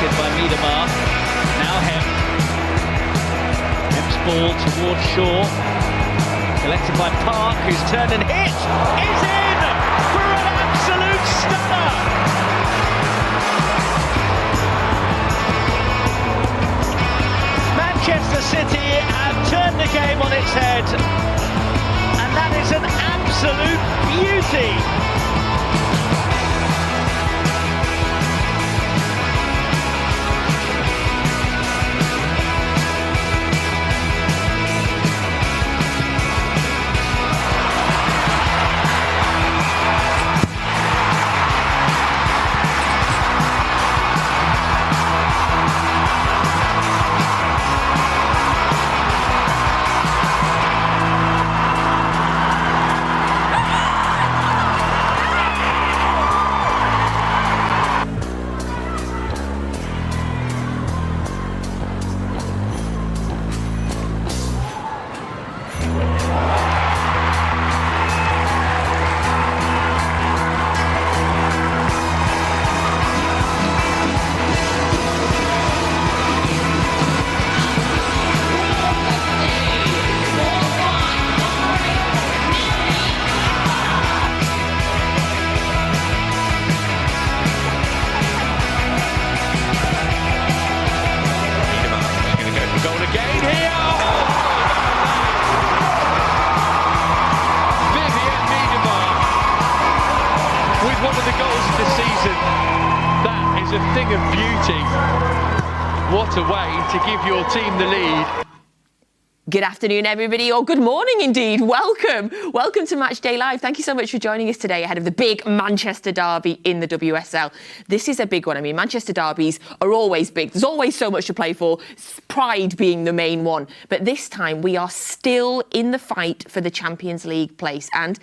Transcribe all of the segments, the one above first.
deflected by Miedemar. Now Hemp. Hemp's ball towards Shaw. Collected by Park, who's turned and hit. Is in for an absolute stunner. Manchester City have turned the game on its head, and that is an absolute beauty. One of the goals of the season. That is a thing of beauty. What a way to give your team the lead. Good afternoon, everybody, or good morning indeed. Welcome to Matchday Live. Thank you so much for joining us today ahead of the big Manchester derby in the WSL. This is a big one. I mean, Manchester derbies are always big. There's always so much to play for, pride being the main one. But this time we are still in the fight for the Champions League place, and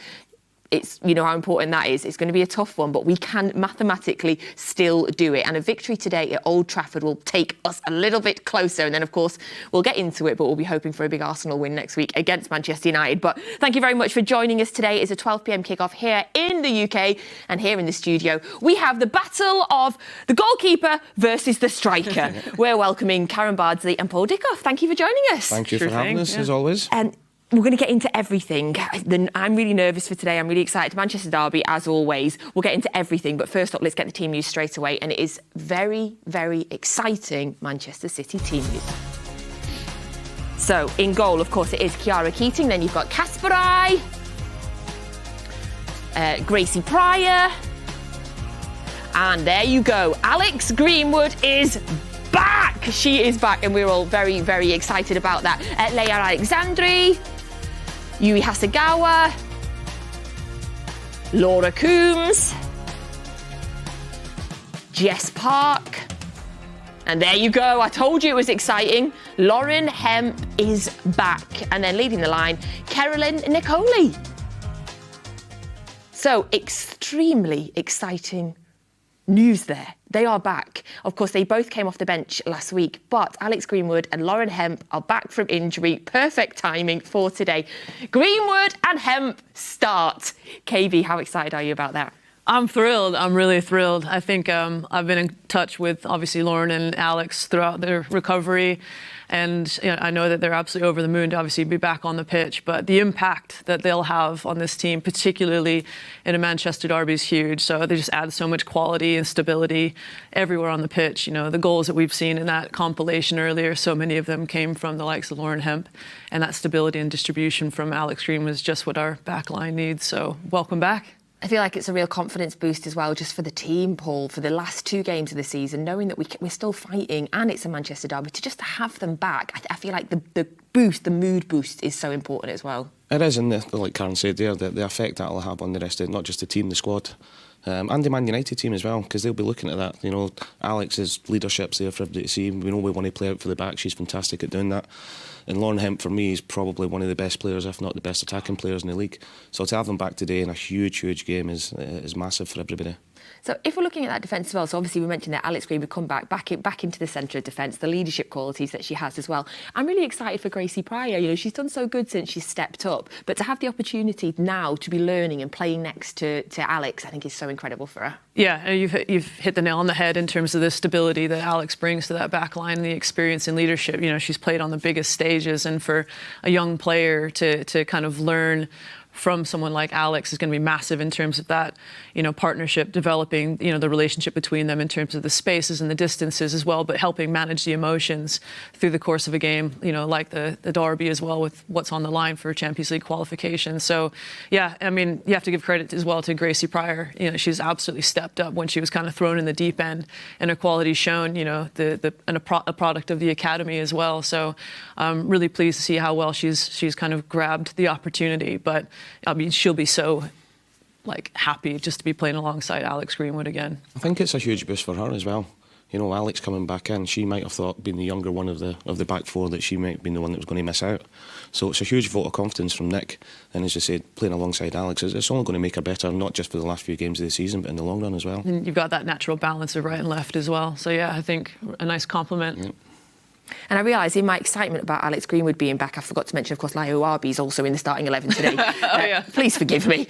it's, you know how important that is. It's going to be a tough one, but we can mathematically still do it. And a victory today at Old Trafford will take us a little bit closer. And then, of course, we'll get into it, but we'll be hoping for a big Arsenal win next week against Manchester United. But thank you very much for joining us today. It's a 12 p.m. kickoff here in the UK. And here in the studio, we have the battle of the goalkeeper versus the striker. We're welcoming Karen Bardsley and Paul Dickov. Thank you for joining us. Thank you for having us, as always. And we're going to get into everything. I'm really nervous for today. I'm really excited. Manchester derby, as always. We'll get into everything. But first up, let's get the team news straight away. And it is very, very exciting Manchester City team news. So, in goal, of course, it is Chiara Keating. Then you've got Kasparai, Gracie Pryor. And there you go. Alex Greenwood is back. She is back. And we're all very, very excited about that. Leia Alexandri, Yui Hasegawa, Laura Coombs, Jess Park, and there you go. I told you it was exciting. Lauren Hemp is back. And then leading the line, Carolyn Nicoli. So extremely exciting news there. They are back. Of course, they both came off the bench last week, but Alex Greenwood and Lauren Hemp are back from injury. Perfect timing for today. Greenwood and Hemp start. KB, how excited are you about that? I'm thrilled. I'm really thrilled. I think I've been in touch with, obviously, Lauren and Alex throughout their recovery. And you know, I know that they're absolutely over the moon to obviously be back on the pitch. But the impact that they'll have on this team, particularly in a Manchester derby, is huge. So they just add so much quality and stability everywhere on the pitch. You know, the goals that we've seen in that compilation earlier, so many of them came from the likes of Lauren Hemp. And that stability and distribution from Alex Green was just what our back line needs. So welcome back. I feel like it's a real confidence boost as well, just for the team, Paul, for the last two games of the season, knowing that we're still fighting and it's a Manchester derby, to just have them back. I feel like the boost, the mood boost is so important as well. It is, and like Karen said there, the effect that will have on the rest of it, not just the team, the squad, and the Man United team as well, because they'll be looking at that. You know, Alex's leadership's there for everybody to see. We know we want to play out for the back. She's fantastic at doing that. And Lauren Hemp, for me, is probably one of the best players, if not the best attacking players in the league. So to have them back today in a huge, huge game is massive for everybody. So if we're looking at that defence as well, so obviously we mentioned that Alex Green would come back into the centre of defence, the leadership qualities that she has as well. I'm really excited for Gracie Pryor. You know, she's done so good since she's stepped up, but to have the opportunity now to be learning and playing next to Alex, I think is so incredible for her. Yeah, you've hit the nail on the head in terms of the stability that Alex brings to that back line and the experience and leadership. You know, she's played on the biggest stages, and for a young player to kind of learn from someone like Alex is going to be massive in terms of that, you know, partnership, developing, you know, the relationship between them in terms of the spaces and the distances as well, but helping manage the emotions through the course of a game, you know, like the derby as well, with what's on the line for Champions League qualification. So, yeah, I mean, you have to give credit as well to Gracie Pryor. You know, she's absolutely stepped up when she was kind of thrown in the deep end, and her quality shown, you know, a product of the academy as well. So I'm really pleased to see how well she's kind of grabbed the opportunity. But I mean, she'll be so happy just to be playing alongside Alex Greenwood again. I think it's a huge boost for her as well. You know, Alex coming back in, she might have thought, being the younger one of the back four, that she might have been the one that was going to miss out. So it's a huge vote of confidence from Nick, and as you said, playing alongside Alex, it's only going to make her better, not just for the last few games of the season, but in the long run as well. And you've got that natural balance of right and left as well. So yeah, I think a nice compliment. Yep. And I realise in my excitement about Alex Greenwood being back, I forgot to mention, of course, Laio Arby is also in the starting 11 today. Yeah. Please forgive me.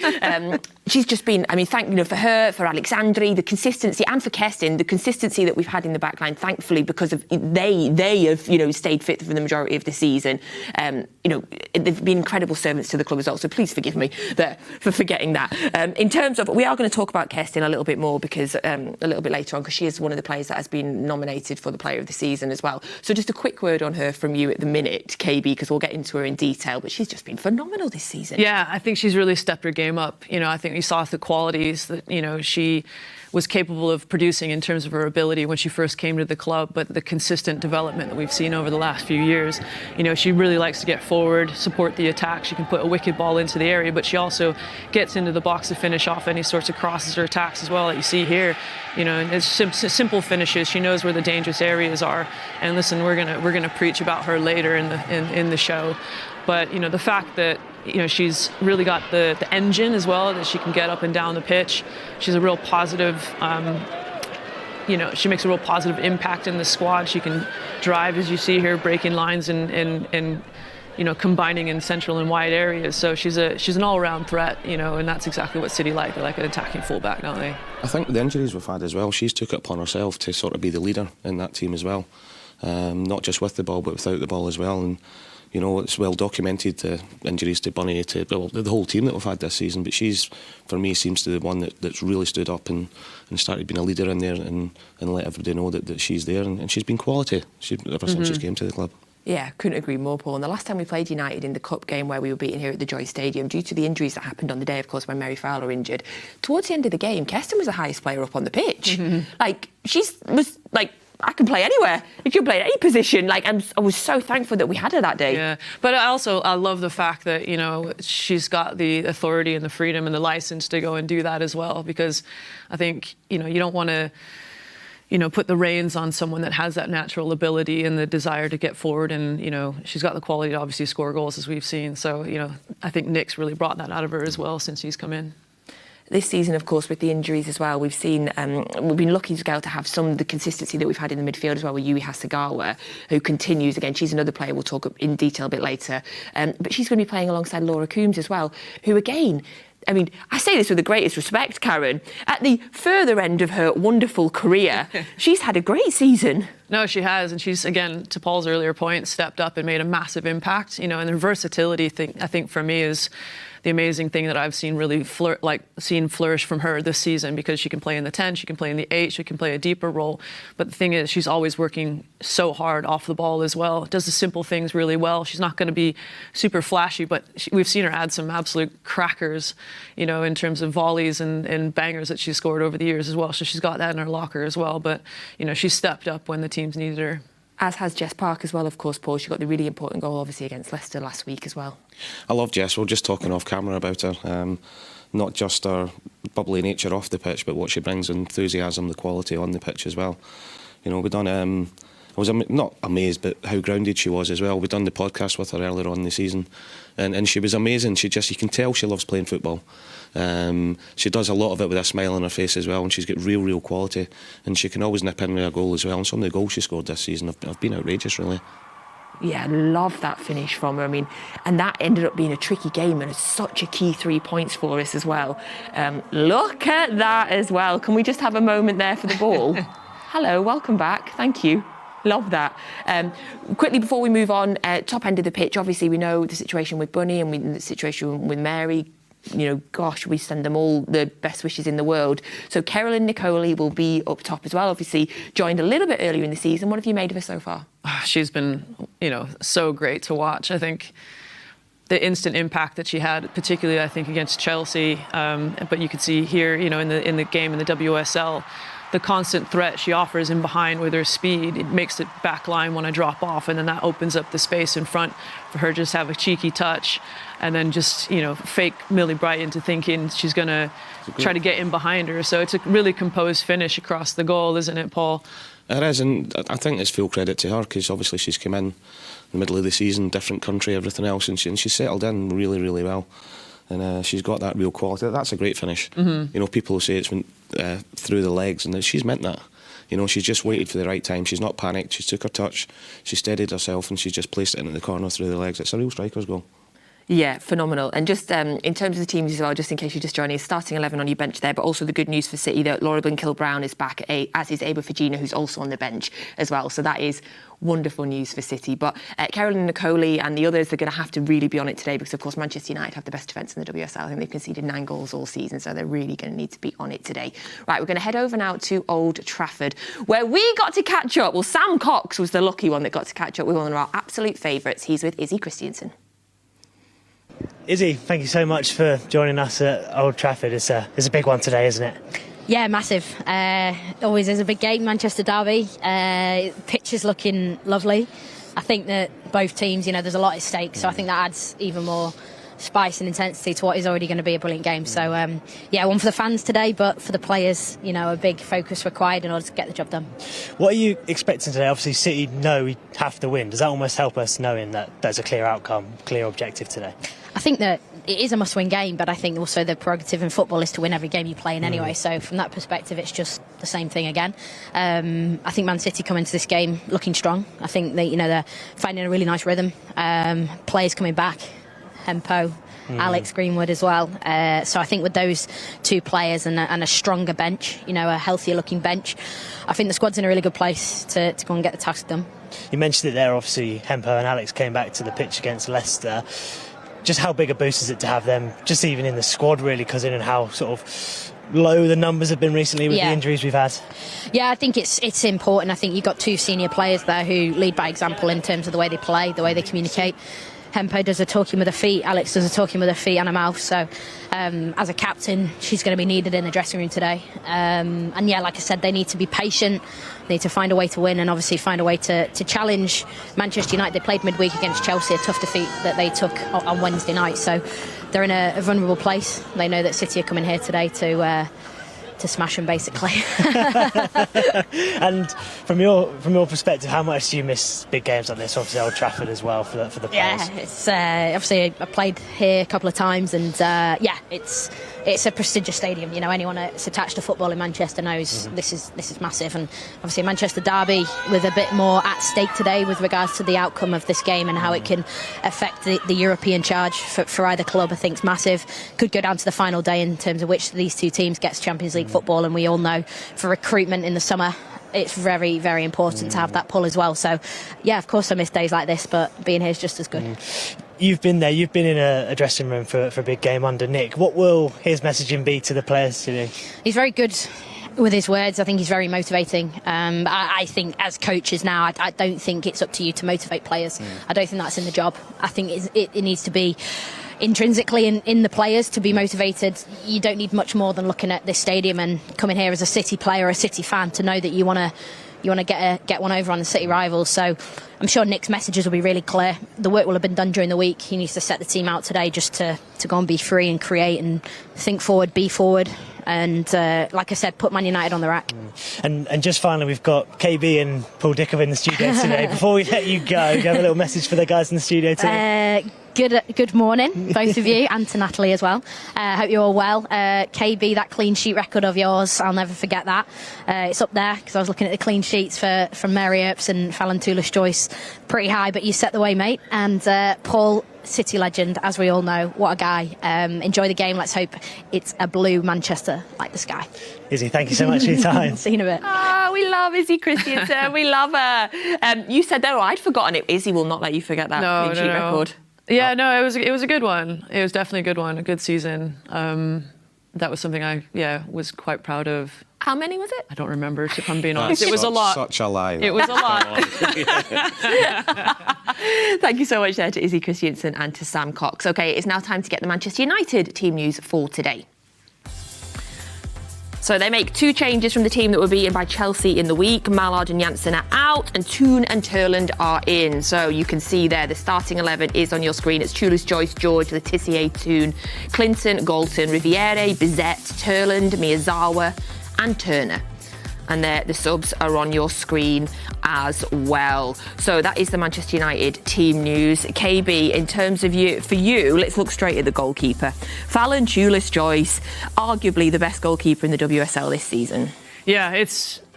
She's just been, I mean, for her, for Alexandri, the consistency, and for Kerstin, the consistency that we've had in the back line, thankfully, because of they have, you know, stayed fit for the majority of the season. You know, they've been incredible servants to the club as well, so please forgive me for forgetting that. In terms of, we are going to talk about Kerstin a little bit more, because a little bit later on, because she is one of the players that has been nominated for the Player of the Season as well. So just a quick word on her from you at the minute, KB, because we'll get into her in detail, but she's just been phenomenal this season. Yeah, I think she's really stepped her game up. You know, I think we saw the qualities that, you know, she was capable of producing in terms of her ability when she first came to the club, but the consistent development that we've seen over the last few years. You know, she really likes to get forward, support the attack. She can put a wicked ball into the area, but she also gets into the box to finish off any sorts of crosses or attacks as well that you see here. You know, and it's simple finishes. She knows where the dangerous areas are. And listen, we're gonna preach about her later in the show. But you know, the fact that, you know, she's really got the engine as well, that she can get up and down the pitch. She's a real positive, you know, she makes a real positive impact in the squad. She can drive, as you see here, breaking lines and you know, combining in central and wide areas. So she's an all-round threat, you know, and that's exactly what City like. They like an attacking fullback, don't they? I think the injuries we've had as well, she's took it upon herself to sort of be the leader in that team as well. Not just with the ball, but without the ball as well. And you know, it's well documented, the injuries to Bunny, to the whole team that we've had this season. But she's, for me, seems to be the one that's really stood up and started being a leader in there and let everybody know that she's there. And she's been quality ever since she's came to the club. Yeah, couldn't agree more, Paul. And the last time we played United in the Cup game, where we were beaten here at the Joy Stadium, due to the injuries that happened on the day, of course, when Mary Fowler injured, towards the end of the game, Kerstin was the highest player up on the pitch. Like, was like, I can play anywhere. You can play at any position. Like, I was so thankful that we had her that day. Yeah, but I love the fact that, you know, she's got the authority and the freedom and the license to go and do that as well, because I think, you know, you don't want to, you know, put the reins on someone that has that natural ability and the desire to get forward. And, you know, she's got the quality to obviously score goals, as we've seen. So, you know, I think Nick's really brought that out of her as well since he's come in. This season, of course, with the injuries as well, we've seen, we've been lucky to be able to have some of the consistency that we've had in the midfield as well with Yui Hasegawa, who continues again. She's another player we'll talk in detail a bit later. But she's going to be playing alongside Laura Coombs as well, who again, I mean, I say this with the greatest respect, Karen, at the further end of her wonderful career, she's had a great season. No, she has, and she's, again, to Paul's earlier point, stepped up and made a massive impact. You know, and the versatility thing, I think, for me, is the amazing thing that I've seen really flourish from her this season, because she can play in the 10, she can play in the 8, she can play a deeper role. But the thing is, she's always working so hard off the ball as well. Does the simple things really well. She's not going to be super flashy, but we've seen her add some absolute crackers, you know, in terms of volleys and bangers that she's scored over the years as well. So she's got that in her locker as well. But, you know, she's stepped up when the teams needed her. As has Jess Park as well, of course, Paul. She got the really important goal, obviously, against Leicester last week as well. I love Jess. We were just talking off camera about her. Not just her bubbly nature off the pitch, but what she brings, enthusiasm, the quality on the pitch as well. You know, we done. I was not amazed, but how grounded she was as well. We done the podcast with her earlier on in the season, and she was amazing. You can tell she loves playing football. She does a lot of it with a smile on her face as well, and she's got real quality, and she can always nip in with a goal as well. And some of the goals she scored this season have been outrageous, really. Yeah, I love that finish from her. I mean, and that ended up being a tricky game and such a key 3 points for us as well. Look at that as well. Can we just have a moment there for the ball? Hello, welcome back. Thank you. Love that. Quickly before we move on, top end of the pitch, obviously we know the situation with Bunny and the situation with Mary. You know, gosh, we send them all the best wishes in the world. So Caroline Nicoli will be up top as well, obviously joined a little bit earlier in the season. What have you made of her so far? She's been, so great to watch. I think the instant impact that she had, particularly I think against Chelsea, but you could see here, in the game in the WSL, the constant threat she offers in behind with her speed, it makes the back line want to drop off, and then that opens up the space in front for her to just have a cheeky touch and then just, fake Millie Bright into thinking she's going to try to get in behind her. So it's a really composed finish across the goal, isn't it, Paul? It is, and I think it's full credit to her, because obviously she's come in the middle of the season, different country, everything else, and she's settled in really well. And she's got that real quality. That's a great finish. Mm-hmm. People say it's been through the legs, and she's meant that. She's just waited for the right time. She's not panicked. She took her touch, she steadied herself, and she just placed it into the corner through the legs. It's a real striker's goal. Yeah, phenomenal. And just in terms of the teams as well, just in case you're just joining us, starting 11 on your bench there, but also the good news for City that Laura Blinkhill-Brown is back, as is Aba Fagina, who's also on the bench as well. So that is wonderful news for City. But Caroline Nicoli and the others are going to have to really be on it today, because, of course, Manchester United have the best defence in the WSL. I think they've conceded 9 goals all season, so they're really going to need to be on it today. Right, we're going to head over now to Old Trafford, where we got to catch up. Well, Sam Cox was the lucky one that got to catch up with one of our absolute favourites. He's with Izzy Christiansen. Izzy, thank you so much for joining us at Old Trafford. It's a big one today, isn't it? Yeah, massive. Always is a big game, Manchester derby. Pitch is looking lovely. I think that both teams, there's a lot at stake, so I think that adds even more spice and intensity to what is already going to be a brilliant game. So, one for the fans today, but for the players, a big focus required in order to get the job done. What are you expecting today? Obviously, City know we have to win. Does that almost help us knowing that there's a clear outcome, clear objective today? I think that it is a must-win game, but I think also the prerogative in football is to win every game you play in anyway. So from that perspective, it's just the same thing again. I think Man City come into this game looking strong. I think that they're finding a really nice rhythm. Players coming back, Hempo, Alex Greenwood as well. So I think with those two players and a stronger bench, a healthier looking bench, I think the squad's in a really good place to go and get the task done. You mentioned it there, obviously Hempo and Alex came back to the pitch against Leicester. Just how big a boost is it to have them just even in the squad, really, because in and how sort of low the numbers have been recently with the injuries we've had? Yeah, I think it's important. I think you've got two senior players there who lead by example in terms of the way they play, the way they communicate. Hempo does a talking with her feet, Alex does a talking with her feet and a mouth, so as a captain she's going to be needed in the dressing room today, and like I said, they need to be patient, they need to find a way to win and obviously find a way to challenge Manchester United. They played midweek against Chelsea, a tough defeat that they took on Wednesday night, so they're in a vulnerable place. They know that City are coming here today to smash them, basically. And from your perspective, how much do you miss big games like this? Obviously Old Trafford as well for the players. Yeah, it's obviously I played here a couple of times, and it's a prestigious stadium. Anyone that's attached to football in Manchester knows this is massive, and obviously Manchester derby with a bit more at stake today with regards to the outcome of this game and how it can affect the European charge for either club. I think it's massive. Could go down to the final day in terms of which of these two teams gets Champions League football, and we all know for recruitment in the summer it's very, very important to have that pull as well. So of course I miss days like this, but being here is just as good. You've been there, you've been in a dressing room for a big game under Nick. What will his messaging be to the players today? He's very good with his words. I think he's very motivating. I think as coaches now, I don't think it's up to you to motivate players. I don't think that's in the job. I think it needs to be intrinsically in the players to be motivated. You don't need much more than looking at this stadium and coming here as a City player or a City fan to know that you want to get one over on the City rivals. So I'm sure Nick's messages will be really clear. The work will have been done during the week. He needs to set the team out today just to go and be free and create and think forward, be forward, and like I said, put Man United on the rack. And just finally, we've got KB and Paul Dickov in the studio today. Before we let you go, do you have a little message for the guys in the studio today? Good morning, both of you, and to Natalie as well. Hope you're all well. KB, that clean sheet record of yours, I'll never forget that. It's up there because I was looking at the clean sheets from Mary Earps and Fallon Toulis-Joyce. Pretty high, but you set the way, mate. And Paul, City legend, as we all know. What a guy. Enjoy the game. Let's hope it's a blue Manchester like the sky. Izzy, thank you so much for your time. See you in a bit. We love Izzy Christiansen. We love her. You said though, I'd forgotten it. Izzy will not let you forget that clean sheet record. Yeah, no, it was a good one. It was definitely a good one, a good season. That was something I was quite proud of. How many was it? I don't remember, if I'm being honest. It was a lot. Such a lie. It was a lot. Thank you so much there to Izzy Christiansen and to Sam Cox. OK, it's now time to get the Manchester United team news for today. So they make 2 changes from the team that were beaten by Chelsea in the week. Mallard and Janssen are out and Toon and Turland are in. So you can see there the starting 11 is on your screen. It's Toulis-Joyce, George, Letitia, Toon, Clinton, Galton, Riviere, Bizet, Turland, Miyazawa and Turner. And the subs are on your screen as well. So that is the Manchester United team news. KB, in terms of for you, let's look straight at the goalkeeper. Fallon Toulis-Joyce, arguably the best goalkeeper in the WSL this season. Yeah,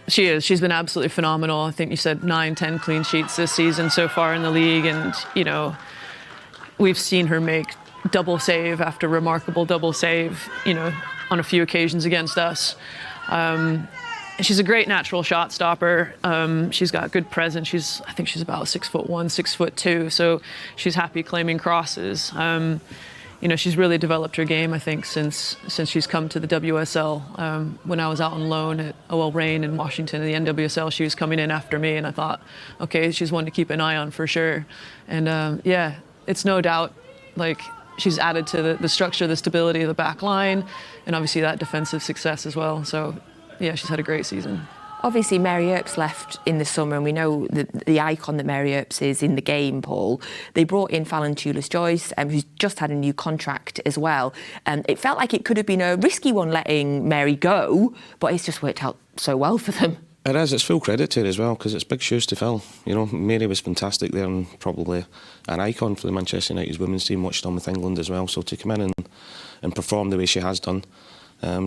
she is. She's been absolutely phenomenal. I think you said 9-10 clean sheets this season so far in the league. And, we've seen her make double save after remarkable double save, on a few occasions against us. She's a great natural shot stopper. She's got good presence. I think she's about 6'1", 6'2", so she's happy claiming crosses. She's really developed her game, I think, since she's come to the WSL. When I was out on loan at OL Reign in Washington in the NWSL, she was coming in after me, and I thought, okay, she's one to keep an eye on for sure. And it's no doubt, she's added to the structure, the stability of the back line, and obviously that defensive success as well. So, yeah, she's had a great season. Obviously, Mary Earps left in the summer, and we know the icon that Mary Earps is in the game, Paul. They brought in Fallon Toulis-Joyce, who's just had a new contract as well. It felt like it could have been a risky one letting Mary go, but it's just worked out so well for them. It is. It's full credit to her as well, because it's big shoes to fill. Mary was fantastic there and probably an icon for the Manchester United women's team, watched on with England as well. So to come in and perform the way she has done,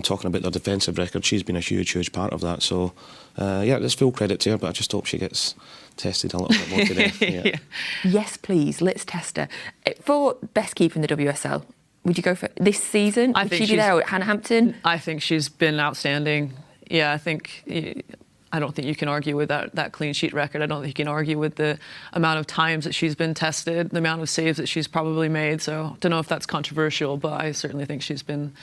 talking about their defensive record, she's been a huge part of that. So, it's full credit to her, but I just hope she gets tested a little bit more today. Yeah. Yes, please, let's test her. For best keeper in the WSL, would you go for this season? Would she be there at Hannah Hampton? I think she's been outstanding. Yeah, I don't think you can argue with that clean sheet record. I don't think you can argue with the amount of times that she's been tested, the amount of saves that she's probably made. So I don't know if that's controversial, but I certainly think she's been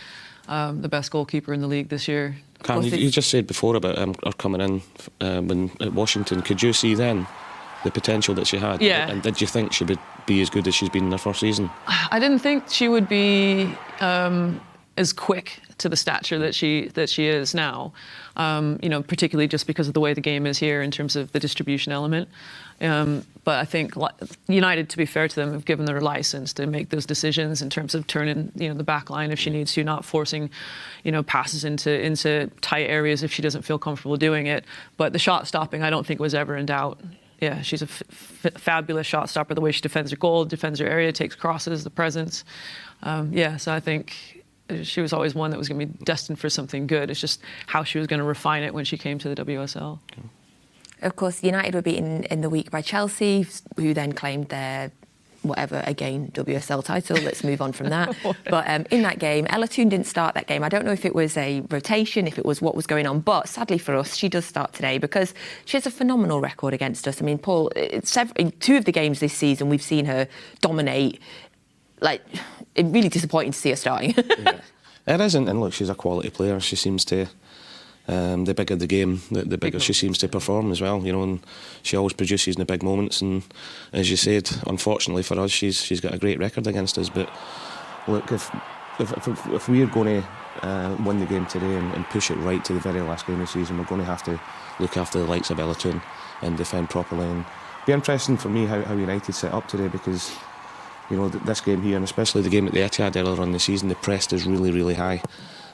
the best goalkeeper in the league this year. Cam, you just said before about her coming in at Washington. Could you see then the potential that she had? Yeah. And did you think she would be as good as she's been in her first season? I didn't think she would be as quick to the stature that she is now. Particularly just because of the way the game is here in terms of the distribution element. But I think United, to be fair to them, have given her a license to make those decisions in terms of turning, the back line if she needs to, not forcing, passes into tight areas if she doesn't feel comfortable doing it. But the shot stopping, I don't think was ever in doubt. Yeah, she's a fabulous shot stopper. The way she defends her goal, defends her area, takes crosses, the presence. So I think she was always one that was going to be destined for something good. It's just how she was going to refine it when she came to the WSL. Of course, United were beaten in the week by Chelsea, who then claimed their, WSL title. Let's move on from that. But in that game, Ella Toon didn't start that game. I don't know if it was a rotation, if it was what was going on, but sadly for us, she does start today because she has a phenomenal record against us. I mean, Paul, in 2 of the games this season, we've seen her dominate. It's really disappointing to see her starting. Yeah. It isn't, and look, she's a quality player. She seems to, the bigger the game, the bigger she seems to perform as well. And she always produces in the big moments. And as you said, unfortunately for us, she's got a great record against us. But look, if we're going to win the game today and push it right to the very last game of the season, we're going to have to look after the likes of Ella Toon and defend properly. And it'll be interesting for me how United set up today, because this game here, and especially the game at the Etihad earlier on in the season, the press is really high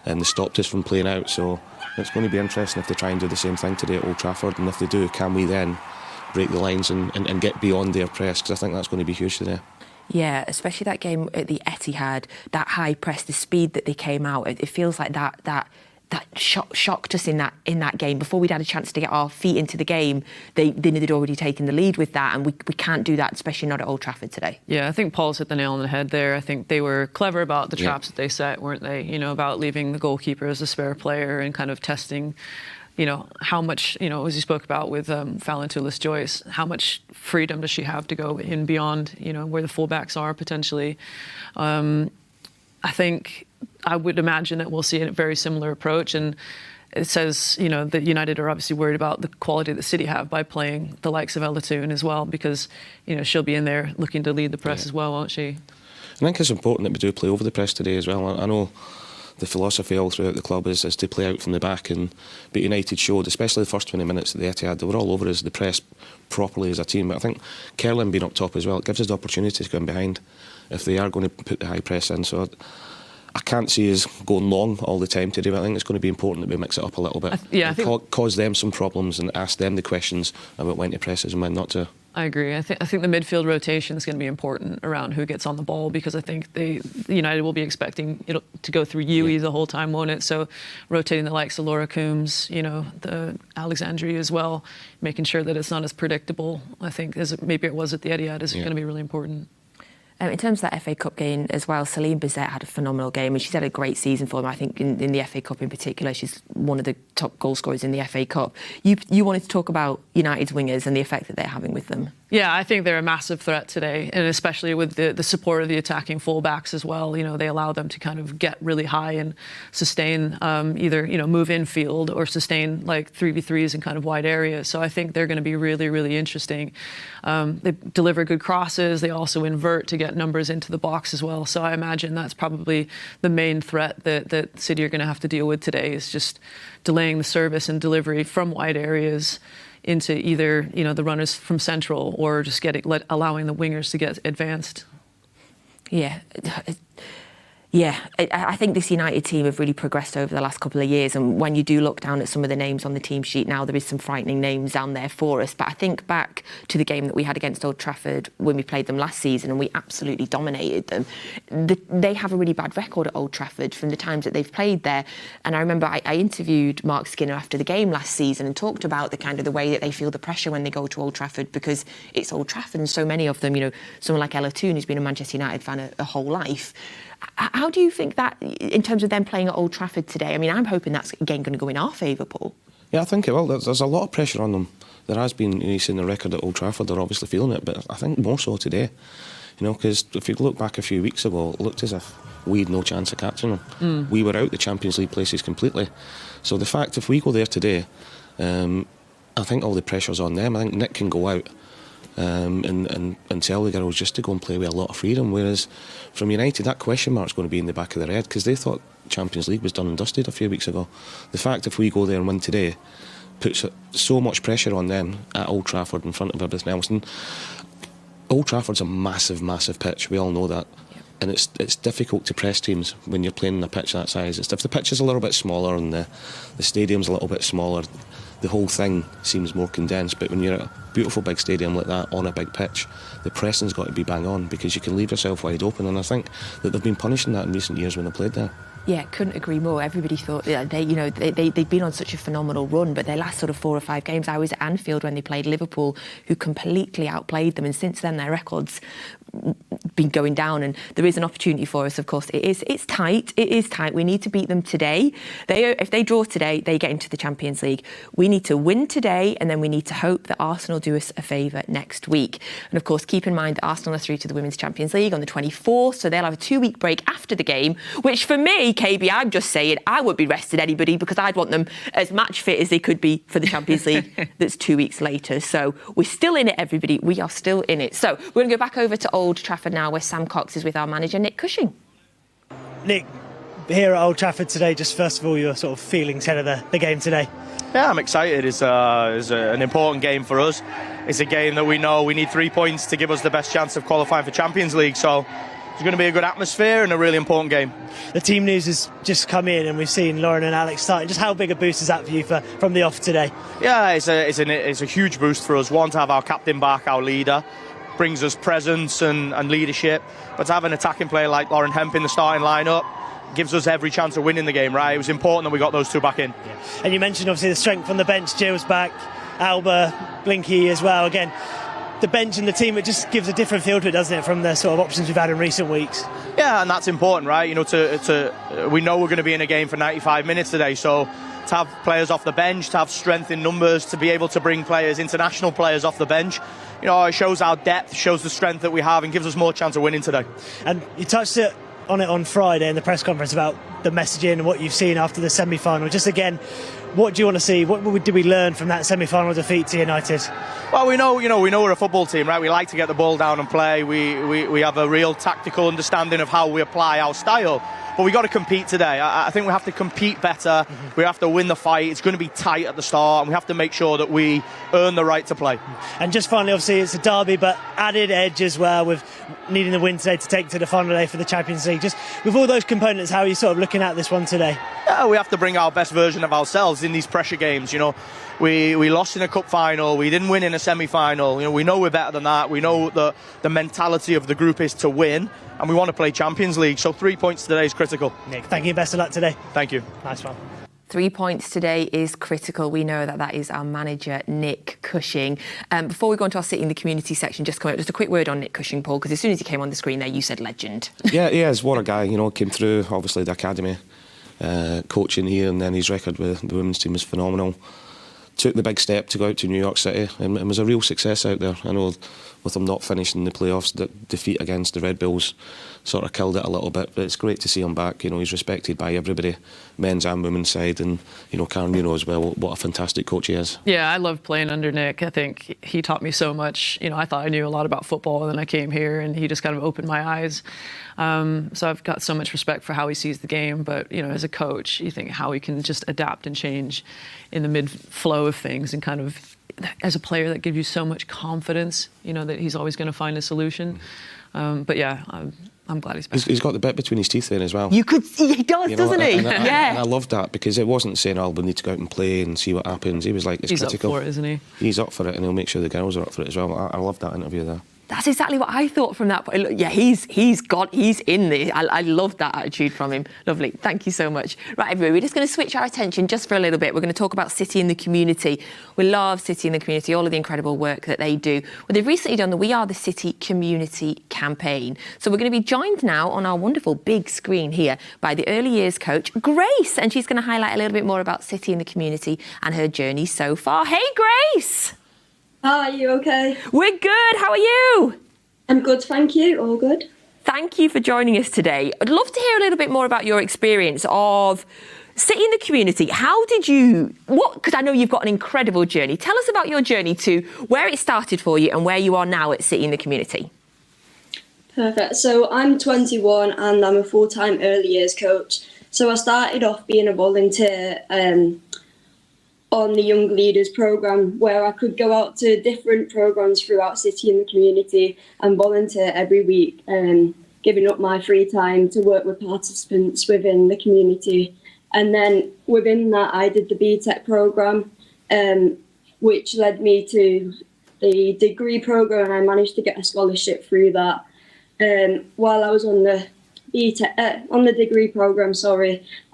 and they stopped us from playing out. So it's going to be interesting if they try and do the same thing today at Old Trafford, and if they do, can we then break the lines and get beyond their press, because I think that's going to be huge today. Yeah, especially that game at the Etihad, that high press, the speed that they came out. It feels like that shocked us in that game. Before we'd had a chance to get our feet into the game, they knew they'd already taken the lead with that, and we can't do that, especially not at Old Trafford today. Yeah, I think Paul's hit the nail on the head there. I think they were clever about the traps that they set, weren't they? You know, about leaving the goalkeeper as a spare player and kind of testing, you know, how much, you know, as you spoke about with Fallon Tullis-Joyce, how much freedom does she have to go in beyond, you know, where the fullbacks are potentially. I think I would imagine that we'll see a very similar approach, and it says, you know, that United are obviously worried about the quality that City have by playing the likes of Ella Toone as well, because, you know, she'll be in there looking to lead the press as well, won't she? I think it's important that we do play over the press today as well. I know the philosophy all throughout the club is to play out from the back, but United showed, especially the first 20 minutes at the Etihad, they were all over us, the press properly as a team. But I think Kerlin being up top as well, it gives us the opportunity to go in behind if they are going to put the high press in. So I can't see us going long all the time today, but I think it's going to be important that we mix it up a little bit. I think cause them some problems and ask them the questions about when to press us and when not to. I agree. I think the midfield rotation is going to be important around who gets on the ball, because I think United will be expecting it to go through Yui the whole time, won't it? So rotating the likes of Laura Coombs, you know, the Alexandria as well, making sure that it's not as predictable, I think, as maybe it was at the Etihad, is going to be really important. In terms of that FA Cup game as well, Celine Bizet had a phenomenal game, and she's had a great season for them. I think in the FA Cup in particular, she's one of the top goal scorers in the FA Cup. You wanted to talk about United's wingers and the effect that they're having with them. Yeah, I think they're a massive threat today, and especially with the support of the attacking fullbacks as well. You know, they allow them to kind of get really high and sustain either, you know, move infield or sustain like 3v3s in kind of wide areas. So I think they're going to be really, really interesting. They deliver good crosses. They also invert to get numbers into the box as well. So I imagine that's probably the main threat that City are going to have to deal with today, is just delaying the service and delivery from wide areas into either, you know, the runners from central, or just allowing the wingers to get advanced. Yeah, I think this United team have really progressed over the last couple of years, and when you do look down at some of the names on the team sheet now, there is some frightening names down there for us. But I think back to the game that we had against Old Trafford when we played them last season, and we absolutely dominated them. They have a really bad record at Old Trafford from the times that they've played there. And I remember I interviewed Mark Skinner after the game last season and talked about the way that they feel the pressure when they go to Old Trafford, because it's Old Trafford, and so many of them, you know, someone like Ella Toone, who's been a Manchester United fan a whole life. How do you think that, in terms of them playing at Old Trafford today? I mean, I'm hoping that's, again, going to go in our favour, Paul. Yeah, I think it will. There's a lot of pressure on them. There has been, you've seen the record at Old Trafford, they're obviously feeling it, but I think more so today. You know, because if you look back a few weeks ago, it looked as if we had no chance of catching them. We were out the Champions League places completely. So the fact, if we go there today, I think all the pressure's on them. I think Nick can go out and tell the girls just to go and play with a lot of freedom, whereas from United that question mark's going to be in the back of their head, because they thought Champions League was done and dusted a few weeks ago. The fact if we go there and win today puts so much pressure on them at Old Trafford in front of everything else. And Old Trafford's a massive, massive pitch, we all know that. And it's difficult to press teams when you're playing on a pitch that size. If the pitch is a little bit smaller and the stadium's a little bit smaller, the whole thing seems more condensed. But when you're at a beautiful big stadium like that on a big pitch, the pressing's got to be bang on, because you can leave yourself wide open. And I think that they've been punishing that in recent years when they played there. Yeah, couldn't agree more. Everybody thought they'd been on such a phenomenal run, but their last sort of 4 or 5 games, I was at Anfield when they played Liverpool, who completely outplayed them, and since then their records been going down, and there is an opportunity for us. Of course, it's tight. It is tight. We need to beat them today. If they draw today, they get into the Champions League. We need to win today, and then we need to hope that Arsenal do us a favour next week. And of course, keep in mind that Arsenal are through to the Women's Champions League on the 24th, so they'll have a 2-week break after the game, which for me, KB, I'm just saying, I would be resting anybody, because I'd want them as match fit as they could be for the Champions League that's 2 weeks later. So we're still in it, everybody. We are still in it. So we're going to go back over to Old Trafford now, where Sam Cox is with our manager, Nick Cushing. Nick, here at Old Trafford today, just first of all, your sort of feelings ahead of the game today. Yeah, I'm excited. It's an important game for us. It's a game that we know we need 3 points to give us the best chance of qualifying for Champions League. So it's going to be a good atmosphere and a really important game. The team news has just come in, and we've seen Lauren and Alex starting. Just how big a boost is that for you from the off today? Yeah, it's a huge boost for us. One, to have our captain back, our leader. brings us presence and leadership. But to have an attacking player like Lauren Hemp in the starting lineup gives us every chance of winning the game, right? It was important that we got those two back in. Yeah. And you mentioned obviously the strength on the bench. Jill's back, Alba, Blinky as well. Again, the bench and the team, it just gives a different feel to it, doesn't it, from the sort of options we've had in recent weeks? Yeah, and that's important, right? You know, we know we're going to be in a game for 95 minutes today, so to have players off the bench, to have strength in numbers, to be able to bring players, international players off the bench, you know, it shows our depth, shows the strength that we have, and gives us more chance of winning today. And you touched on it on Friday in the press conference about the messaging and what you've seen after the semi-final. Just again, what do you want to see? What did we learn from that semi-final defeat to United? Well, we know we're a football team, right? We like to get the ball down and play. We have a real tactical understanding of how we apply our style. But we got to compete today. I think we have to compete better. We have to win the fight. It's going to be tight at the start, and we have to make sure that we earn the right to play. And just finally, obviously, it's a derby, but added edge as well with needing the win today to take to the final day for the Champions League. Just with all those components, how are you sort of looking at this one today? Yeah, we have to bring our best version of ourselves in these pressure games. You know, we lost in a cup final. We didn't win in a semi-final. You know, we know we're better than that. We know that the mentality of the group is to win, and we want to play Champions League. So 3 points today is critical. Nick, thank you. Best of luck today. Thank you. Nice one. 3 points today is critical. We know that is our manager, Nick Cushing. Before we go into our City in the Community section, just a quick word on Nick Cushing, Paul, because as soon as he came on the screen there, you said legend. Yeah, he is. What a guy. You know, came through, obviously, the academy, coaching here, and then his record with the women's team was phenomenal. Took the big step to go out to New York City and was a real success out there. I know with him not finishing the playoffs, the defeat against the Red Bulls sort of killed it a little bit, but it's great to see him back. You know, he's respected by everybody, men's and women's side, and you know, Karen, you know as well what a fantastic coach he is. Yeah, I love playing under Nick. I think he taught me so much. You know, I thought I knew a lot about football, and then I came here and he just kind of opened my eyes. So I've got so much respect for how he sees the game, but you know, as a coach, you think how he can just adapt and change in the mid-flow of things, and kind of, as a player, that gives you so much confidence, you know, that he's always going to find a solution. But yeah, I'm glad he's back. He's got the bit between his teeth then as well. You could see he does, doesn't he? And I loved that, because it wasn't saying, oh, we need to go out and play and see what happens. He was like, it's critical. He's up for it, isn't he? He's up for it, and he'll make sure the girls are up for it as well. I loved that interview there. That's exactly what I thought from that point. Yeah, he's in there. I love that attitude from him. Lovely. Thank you so much. Right, everybody, we're just going to switch our attention just for a little bit. We're going to talk about City in the Community. We love City in the Community, all of the incredible work that they do. Well, they've recently done the We Are the City Community campaign. So we're going to be joined now on our wonderful big screen here by the early years coach, Grace, and she's going to highlight a little bit more about City in the Community and her journey so far. Hey, Grace! Hi, are you okay? We're good. How are you? I'm good, thank you. All good. Thank you for joining us today. I'd love to hear a little bit more about your experience of City in the Community. How did you, because I know you've got an incredible journey. Tell us about your journey to where it started for you and where you are now at City in the Community. Perfect. So I'm 21 and I'm a full-time early years coach. So I started off being a volunteer on the Young Leaders programme, where I could go out to different programmes throughout City in the Community and volunteer every week, giving up my free time to work with participants within the community. And then within that, I did the BTEC programme, which led me to the degree programme, and I managed to get a scholarship through that. While I was on the degree programme,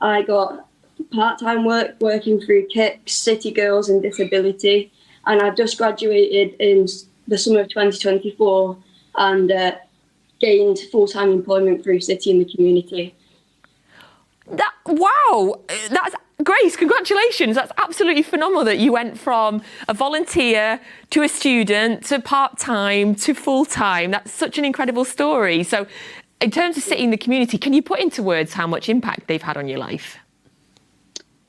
I got part-time work working through KICS, City Girls and Disability, and I've just graduated in the summer of 2024 and gained full-time employment through City in the Community. Wow, that's Grace, congratulations. That's absolutely phenomenal that you went from a volunteer to a student to part-time to full-time. That's such an incredible story. So in terms of City in the Community, can you put into words how much impact they've had on your life?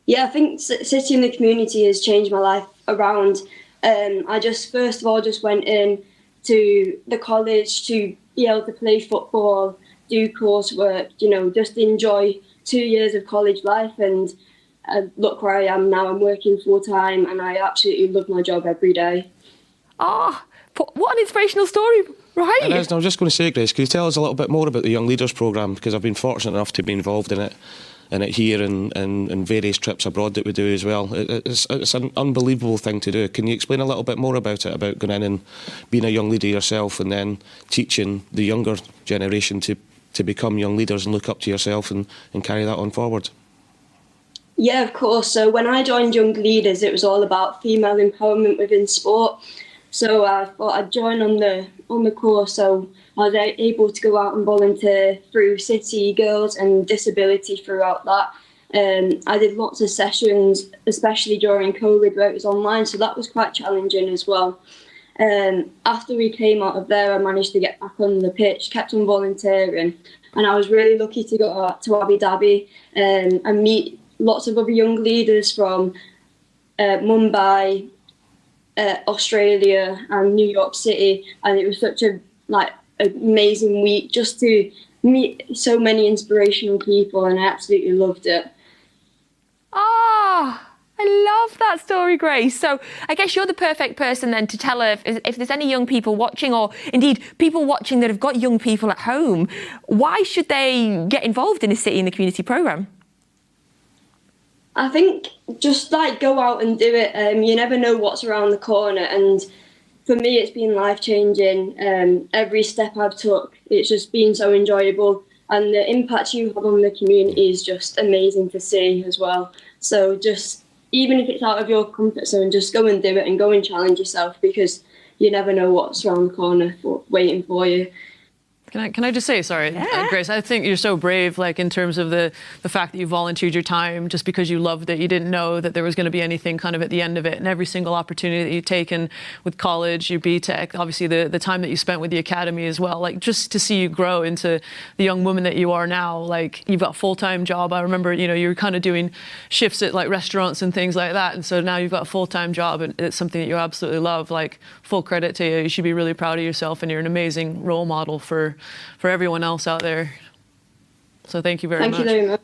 Yeah, I think City in the Community has changed my life around. I just, first of all, just went in to the college to be able to play football, do coursework, you know, just enjoy 2 years of college life. And look where I am now. I'm working full time and I absolutely love my job every day. What an inspirational story, right? It is. And I was just going to say, Grace, could you tell us a little bit more about the Young Leaders programme? Because I've been fortunate enough to be involved in it. in it here and various trips abroad that we do as well. It's an unbelievable thing to do. Can you explain a little bit more about it, about going in and being a young leader yourself and then teaching the younger generation to become young leaders and look up to yourself and carry that on forward? Yeah, of course. So when I joined Young Leaders, it was all about female empowerment within sport. So I thought I'd join on the course. So I was able to go out and volunteer through City Girls and disability throughout that. I did lots of sessions, especially during COVID, where it was online. So that was quite challenging as well. After we came out of there, I managed to get back on the pitch, kept on volunteering, and I was really lucky to go out to Abu Dhabi and meet lots of other young leaders from Mumbai, Australia and New York City, and it was such an amazing week just to meet so many inspirational people, and I absolutely loved it. Ah, I love that story, Grace. So I guess you're the perfect person then to tell her if there's any young people watching, or indeed people watching that have got young people at home, why should they get involved in a City in the Community programme? I think just go out and do it. You never know what's around the corner, and for me it's been life-changing. Every step I've took, it's just been so enjoyable, and the impact you have on the community is just amazing to see as well. So just, even if it's out of your comfort zone, just go and do it and go and challenge yourself, because you never know what's around the corner waiting for you. Can I just say, sorry, Grace, I think you're so brave, in terms of the fact that you volunteered your time just because you loved it. You didn't know that there was going to be anything kind of at the end of it, and every single opportunity that you've taken with college, your BTEC, obviously the time that you spent with the academy as well, just to see you grow into the young woman that you are now. You've got a full-time job. I remember, you were kind of doing shifts at restaurants and things like that, and so now you've got a full-time job, and it's something that you absolutely love. Full credit to you. You should be really proud of yourself, and you're an amazing role model for everyone else out there. So thank you very much. Thank you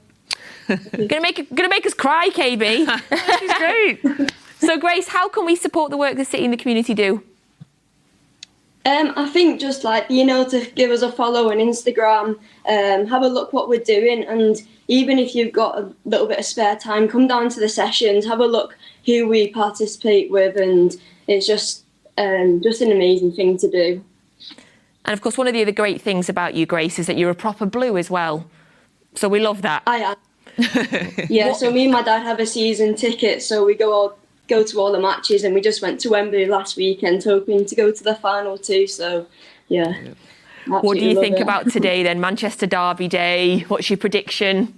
very much. Gonna make us cry, KB. She's great. So Grace, how can we support the work the City in the Community do? I think just being able to give us a follow on Instagram, have a look what we're doing, and even if you've got a little bit of spare time, come down to the sessions, have a look who we participate with, and it's just an amazing thing to do. And of course, one of the other great things about you, Grace, is that you're a proper Blue as well. So we love that. I am. Yeah, so me and my dad have a season ticket, so we go to all the matches, and we just went to Wembley last weekend hoping to go to the final too. So yeah. What do you think about today then? Manchester Derby Day. What's your prediction?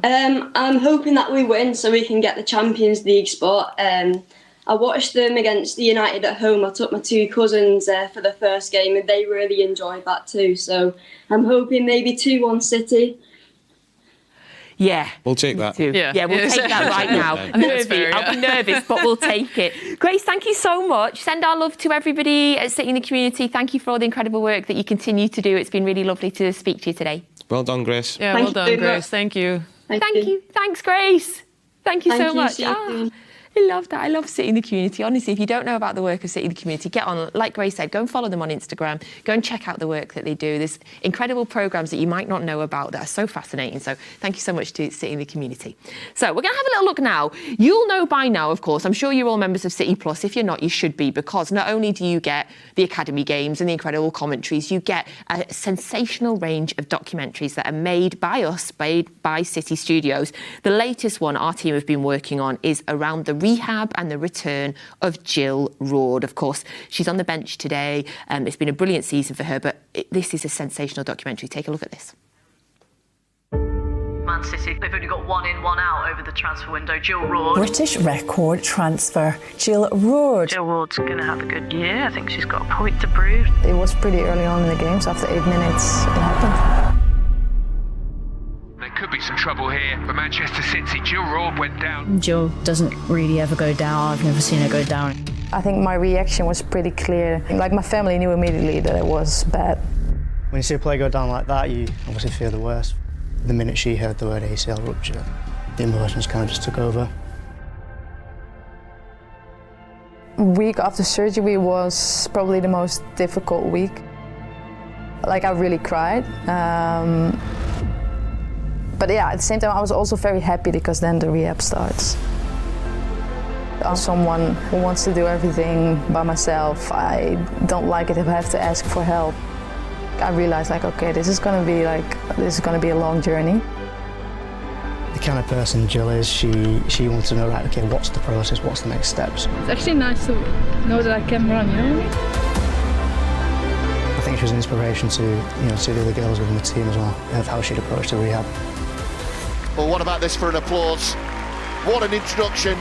I'm hoping that we win so we can get the Champions League spot. I watched them against the United at home. I took my two cousins there for the first game, and they really enjoyed that too. So I'm hoping maybe 2-1 City. Yeah. We'll take that. Yeah, we'll take that right now. I'll be nervous, but we'll take it. Grace, thank you so much. Send our love to everybody at City in the Community. Thank you for all the incredible work that you continue to do. It's been really lovely to speak to you today. Well done, Grace. Yeah, well done, Grace. Thank you. Thank you. Thanks, Grace. Thank you so much. See you soon. I love that. I love City in the Community. Honestly, if you don't know about the work of City in the Community, get on, like Grace said, go and follow them on Instagram. Go and check out the work that they do. There's incredible programmes that you might not know about that are so fascinating. So thank you so much to City in the Community. So we're going to have a little look now. You'll know by now, of course, I'm sure you're all members of City Plus. If you're not, you should be, because not only do you get the Academy Games and the incredible commentaries, you get a sensational range of documentaries that are made by us, made by City Studios. The latest one our team have been working on is around the rehab and the return of Jill Roord. Of course, she's on the bench today. It's been a brilliant season for her, but this is a sensational documentary. Take a look at this. Man City, they've only got one in, one out over the transfer window. Jill Roord. British record transfer, Jill Roord. Jill Roord's going to have a good year. I think she's got a point to prove. It was pretty early on in the game, so after 8 minutes, it happened. There could be some trouble here for Manchester City. Jill Roord went down. Jill doesn't really ever go down. I've never seen her go down. I think my reaction was pretty clear. My family knew immediately that it was bad. When you see a player go down like that, you obviously feel the worst. The minute she heard the word ACL rupture, the emotions kind of just took over. Week after surgery was probably the most difficult week. I really cried. But yeah, at the same time, I was also very happy because then the rehab starts. I'm someone who wants to do everything by myself. I don't like it if I have to ask for help. I realized, like, okay, this is gonna be a long journey. The kind of person Jill is, she wants to know, right, okay, what's the process, what's the next steps? It's actually nice to know that I can run, you know? I think she was an inspiration to the other girls within the team as well, of how she'd approached the rehab. Well, what about this for an applause? What an introduction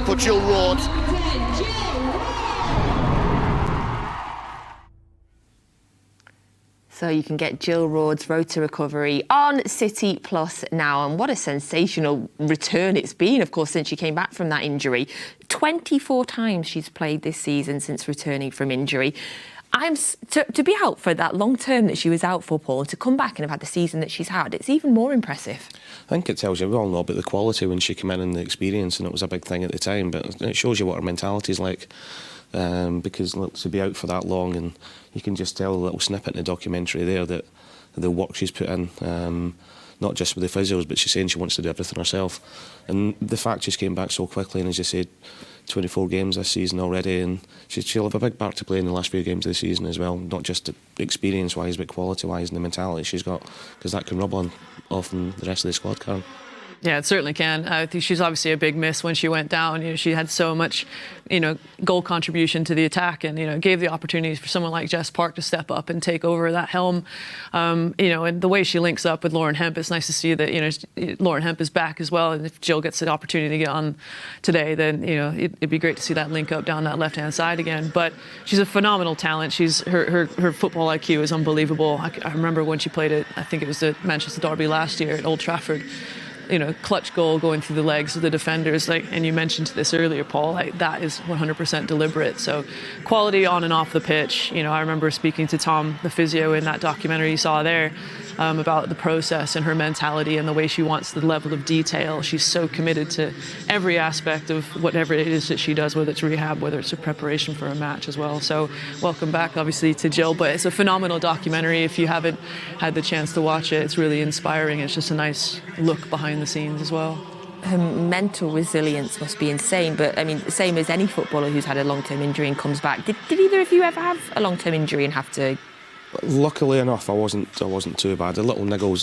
for Jill Roord. So you can get Jill Roord's Road to Recovery on City Plus now. And what a sensational return it's been, of course, since she came back from that injury. 24 times she's played this season since returning from injury. To be out for that long term that she was out for, Paul, and to come back and have had the season that she's had, it's even more impressive. I think it tells you, we all know about the quality when she came in and the experience, and it was a big thing at the time, but it shows you what her mentality is like. Because look, to be out for that long, and you can just tell a little snippet in the documentary there that the work she's put in, not just with the physios, but she's saying she wants to do everything herself. And the fact she's came back so quickly, and as you said, 24 games this season already, and she'll have a big part to play in the last few games of the season as well, not just experience-wise, but quality-wise and the mentality she's got, because that can rub off on the rest of the squad, Karen. Yeah, it certainly can. I think she's obviously a big miss when she went down. She had so much, goal contribution to the attack, and gave the opportunities for someone like Jess Park to step up and take over that helm. And the way she links up with Lauren Hemp, it's nice to see that Lauren Hemp is back as well. And if Jill gets the opportunity to get on today, then it'd be great to see that link up down that left-hand side again. But she's a phenomenal talent. Her football IQ is unbelievable. I remember when she played it. I think it was the Manchester Derby last year at Old Trafford. Clutch goal going through the legs of the defenders, and you mentioned this earlier, Paul, that is 100% deliberate. So quality on and off the pitch. I remember speaking to Tom, the physio, in that documentary you saw there, about the process and her mentality and the way she wants the level of detail. She's so committed to every aspect of whatever it is that she does, whether it's rehab, whether it's a preparation for a match as well. So welcome back, obviously, to Jill. But it's a phenomenal documentary. If you haven't had the chance to watch it, it's really inspiring. It's just a nice look behind the scenes as well. Her mental resilience must be insane, but I mean, same as any footballer who's had a long-term injury and comes back. Did either of you ever have a long-term injury and have to? Luckily enough, I wasn't too bad. The little niggles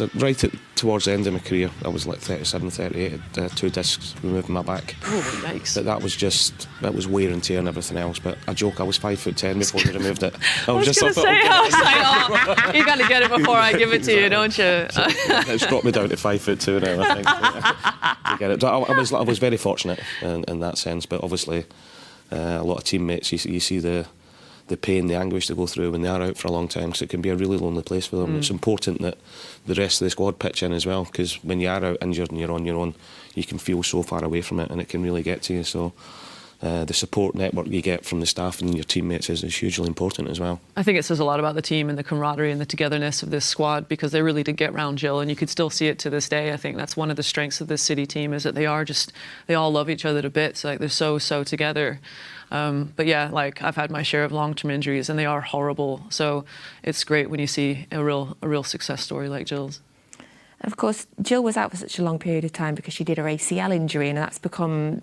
towards the end of my career. I was like 37, 38, 2 discs removed from my back. Oh, yikes! But that was wear and tear and everything else. But I joke, I was 5'10" before they removed it. I was just going to say, you got to get it before I give it to you, don't you? So, it's dropped me down to 5'2" now, I think. To get it. I was very fortunate in that sense. But obviously, a lot of teammates, you see the pain, the anguish they go through when they are out for a long time, because it can be a really lonely place for them. It's important that the rest of the squad pitch in as well, because when you are out injured and you're on your own, you can feel so far away from it, and it can really get to you. So the support network you get from the staff and your teammates is hugely important as well. I think it says a lot about the team and the camaraderie and the togetherness of this squad, because they really did get round Jill, and you could still see it to this day. I think that's one of the strengths of this City team, is that they all love each other to bits. Like, they're so together. But yeah, I've had my share of long-term injuries, and they are horrible. So it's great when you see a real success story like Jill's. Of course, Jill was out for such a long period of time because she did her ACL injury, and that's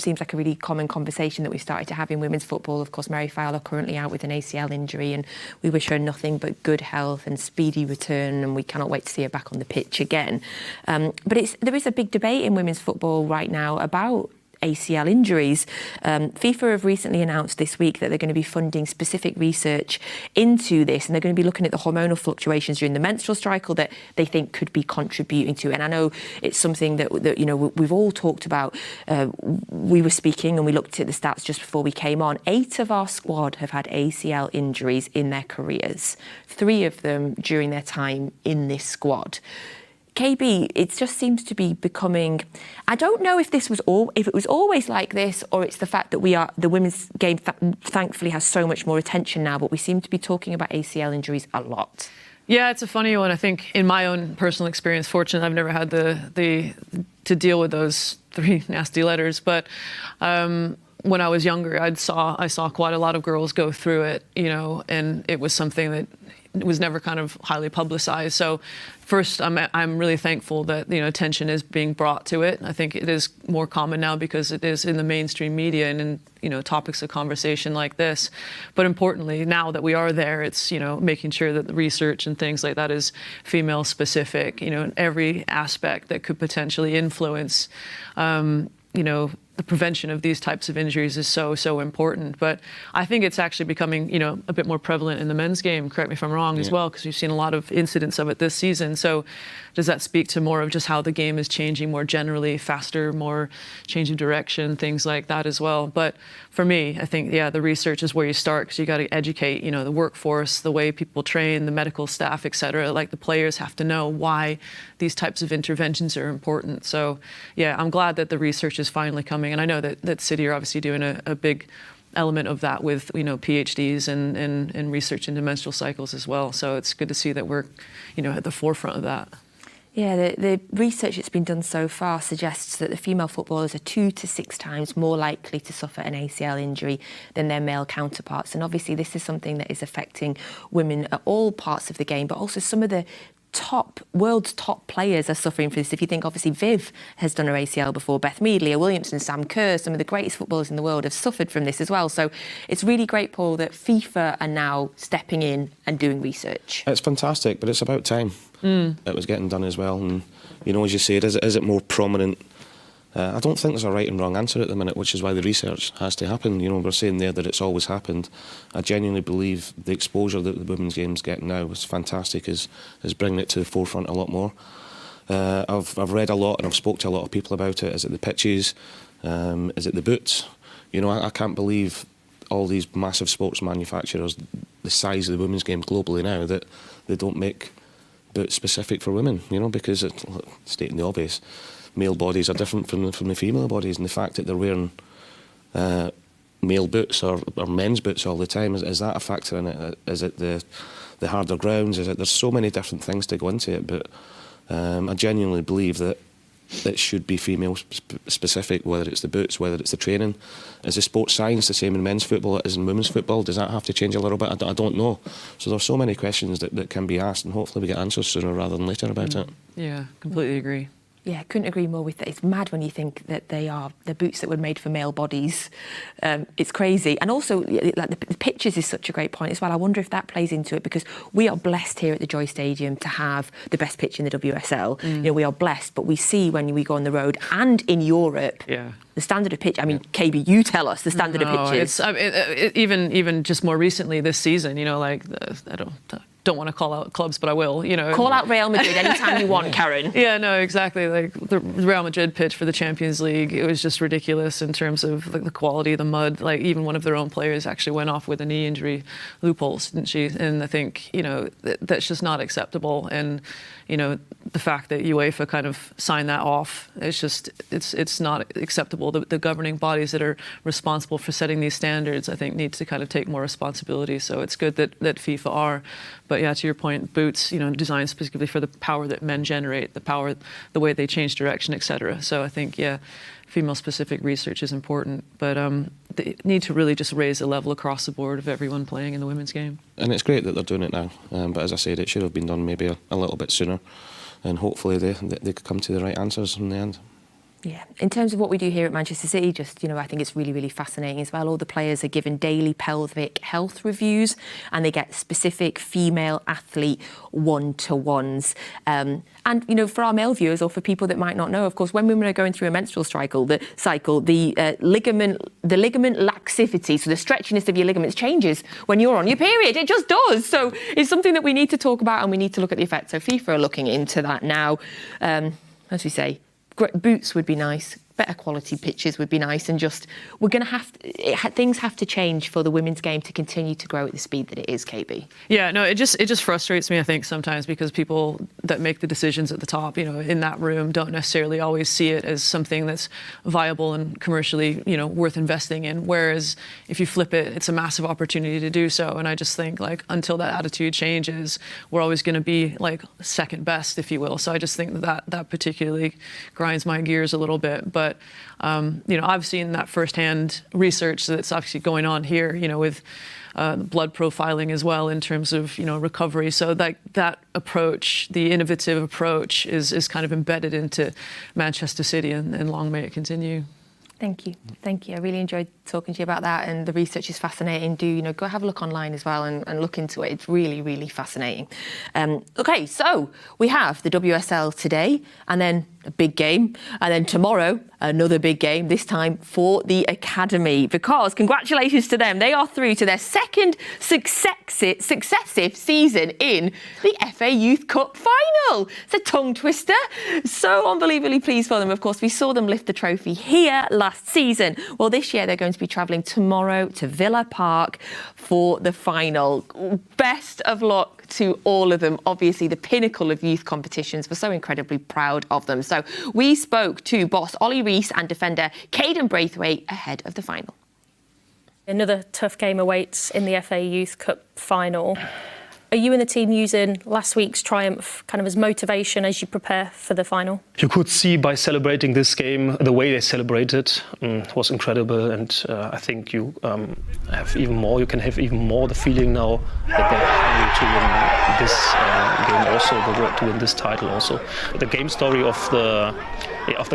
seems like a really common conversation that we started to have in women's football. Of course, Mary Fowler currently out with an ACL injury, and we wish her nothing but good health and speedy return, and we cannot wait to see her back on the pitch again. But there is a big debate in women's football right now about ACL injuries. FIFA have recently announced this week that they're going to be funding specific research into this, and they're going to be looking at the hormonal fluctuations during the menstrual cycle that they think could be contributing to it. And I know it's something that we've all talked about. We were speaking and we looked at the stats just before we came on. 8 of our squad have had ACL injuries in their careers, 3 of them during their time in this squad. KB, it just seems to be becoming. I don't know if it was always like this, or it's the fact that the women's game thankfully has so much more attention now, but we seem to be talking about ACL injuries a lot. Yeah, it's a funny one. I think in my own personal experience, fortunately, I've never had to deal with those 3 nasty letters, but when I was younger, I saw quite a lot of girls go through it, and it was something that was never kind of highly publicized. So first, I'm really thankful that, you know, attention is being brought to it. I think it is more common now because it is in the mainstream media and in, you know, topics of conversation like this. But importantly, now that we are there, it's, you know, making sure that the research and things like that is female specific, you know, in every aspect that could potentially influence, you know, the prevention of these types of injuries is so important. But I think it's actually becoming, you know, a bit more prevalent in the men's game, correct me if I'm wrong, as well, because we've seen a lot of incidents of it this season. So does that speak to more of just how the game is changing more generally, faster, more change of direction, things like that as well? But for me, I think, yeah, the research is where you start, because you got to educate, you know, the workforce, the way people train, the medical staff, et cetera. Like, the players have to know why these types of interventions are important. So yeah, I'm glad that the research is finally coming. And I know that City are obviously doing a big element of that with, you know, PhDs and research into menstrual cycles as well. So it's good to see that we're, you know, at the forefront of that. Yeah, the research that's been done so far suggests that the female footballers are 2 to 6 times more likely to suffer an ACL injury than their male counterparts. And obviously this is something that is affecting women at all parts of the game, but also some of the world's top players are suffering from this. If you think, obviously, Viv has done her ACL before, Beth Mead, Leah Williamson, Sam Kerr, some of the greatest footballers in the world have suffered from this as well. So it's really great, Paul, that FIFA are now stepping in and doing research. It's fantastic, but it's about time it was getting done as well. And, you know, as you say, is it more prominent? I don't think there's a right and wrong answer at the minute, which is why the research has to happen. You know, we're saying there that it's always happened. I genuinely believe the exposure that the women's game's getting now is fantastic, is bringing it to the forefront a lot more. I've read a lot and I've spoke to a lot of people about it. Is it the pitches? Is it the boots? You know, I can't believe all these massive sports manufacturers, the size of the women's game globally now, that they don't make boots specific for women, you know, because it's stating the obvious. Male bodies are different from the female bodies, and the fact that they're wearing male boots or men's boots all the time, is that a factor in it? Is it the harder grounds? There's so many different things to go into it, but I genuinely believe that it should be female specific, whether it's the boots, whether it's the training. Is the sports science the same in men's football as in women's football? Does that have to change a little bit? I don't know. So there's so many questions that can be asked, and hopefully we get answers sooner rather than later about it. Yeah, completely agree. Yeah, couldn't agree more with that. It's mad when you think that the boots that were made for male bodies. It's crazy. And also, like, the pitches is such a great point as well. I wonder if that plays into it, because we are blessed here at the Joy Stadium to have the best pitch in the WSL. You know, we are blessed, but we see when we go on the road and in Europe, the standard of pitch. I mean, KB, you tell us the standard of pitches. Even just more recently this season, you know, like, I don't want to call out clubs, but I will, you know. Call out Real Madrid anytime you want, Karen. Yeah, no, exactly. Like, the Real Madrid pitch for the Champions League, it was just ridiculous in terms of, like, the quality of the mud. Like, even one of their own players actually went off with a knee injury, loopholes, didn't she? And I think, you know, that's just not acceptable. And, you know, the fact that UEFA kind of signed that off, it's just, it's not acceptable. The governing bodies that are responsible for setting these standards, I think, need to kind of take more responsibility. So it's good that FIFA are. But yeah, to your point, boots, you know, designed specifically for the power that men generate, the way they change direction, et cetera. So I think, yeah, female-specific research is important, but they need to really just raise the level across the board of everyone playing in the women's game. And it's great that they're doing it now, but as I said, it should have been done maybe a little bit sooner, and hopefully they could come to the right answers in the end. Yeah, in terms of what we do here at Manchester City, just, you know, I think it's really, really fascinating as well. All the players are given daily pelvic health reviews, and they get specific female athlete one-to-ones. And, you know, for our male viewers, or for people that might not know, of course, when women are going through a menstrual cycle, the ligament laxivity, so the stretchiness of your ligaments, changes when you're on your period. It just does. So it's something that we need to talk about, and we need to look at the effects. So FIFA are looking into that now. As we say, boots would be nice, better quality pitches would be nice, and just things have to change for the women's game to continue to grow at the speed that it is, KB. Yeah, no, it just frustrates me, I think, sometimes, because people that make the decisions at the top, you know, in that room, don't necessarily always see it as something that's viable and commercially, you know, worth investing in. Whereas if you flip it, it's a massive opportunity to do so. And I just think, like, until that attitude changes, we're always going to be, like, second best, if you will. So I just think that particularly grinds my gears a little bit. But But I've seen that firsthand research that's actually going on here, with blood profiling as well in terms of recovery. So that approach, the innovative approach, is kind of embedded into Manchester City, and long may it continue. Thank you. I really enjoyed talking to you about that, and the research is fascinating. Do go have a look online as well and look into it. It's really, really fascinating. Okay, so we have the WSL today, and then a big game, and then tomorrow another big game, this time for the Academy, because congratulations to them, they are through to their second successive season in the FA Youth Cup final. It's a tongue twister. So unbelievably pleased for them. Of course, we saw them lift the trophy here last season. Well, this year they're going to be travelling tomorrow to Villa Park for the final. Best of luck to all of them. Obviously, the pinnacle of youth competitions. We're so incredibly proud of them. So we spoke to boss Ollie Rees and defender Caden Braithwaite ahead of the final. Another tough game awaits in the FA Youth Cup final. Are you and the team using last week's triumph kind of as motivation as you prepare for the final? You could see by celebrating this game, the way they celebrated was incredible, and I think you have even more. You can have even more the feeling now that they're hungry to win this game, also to win this title. Also, the game story of the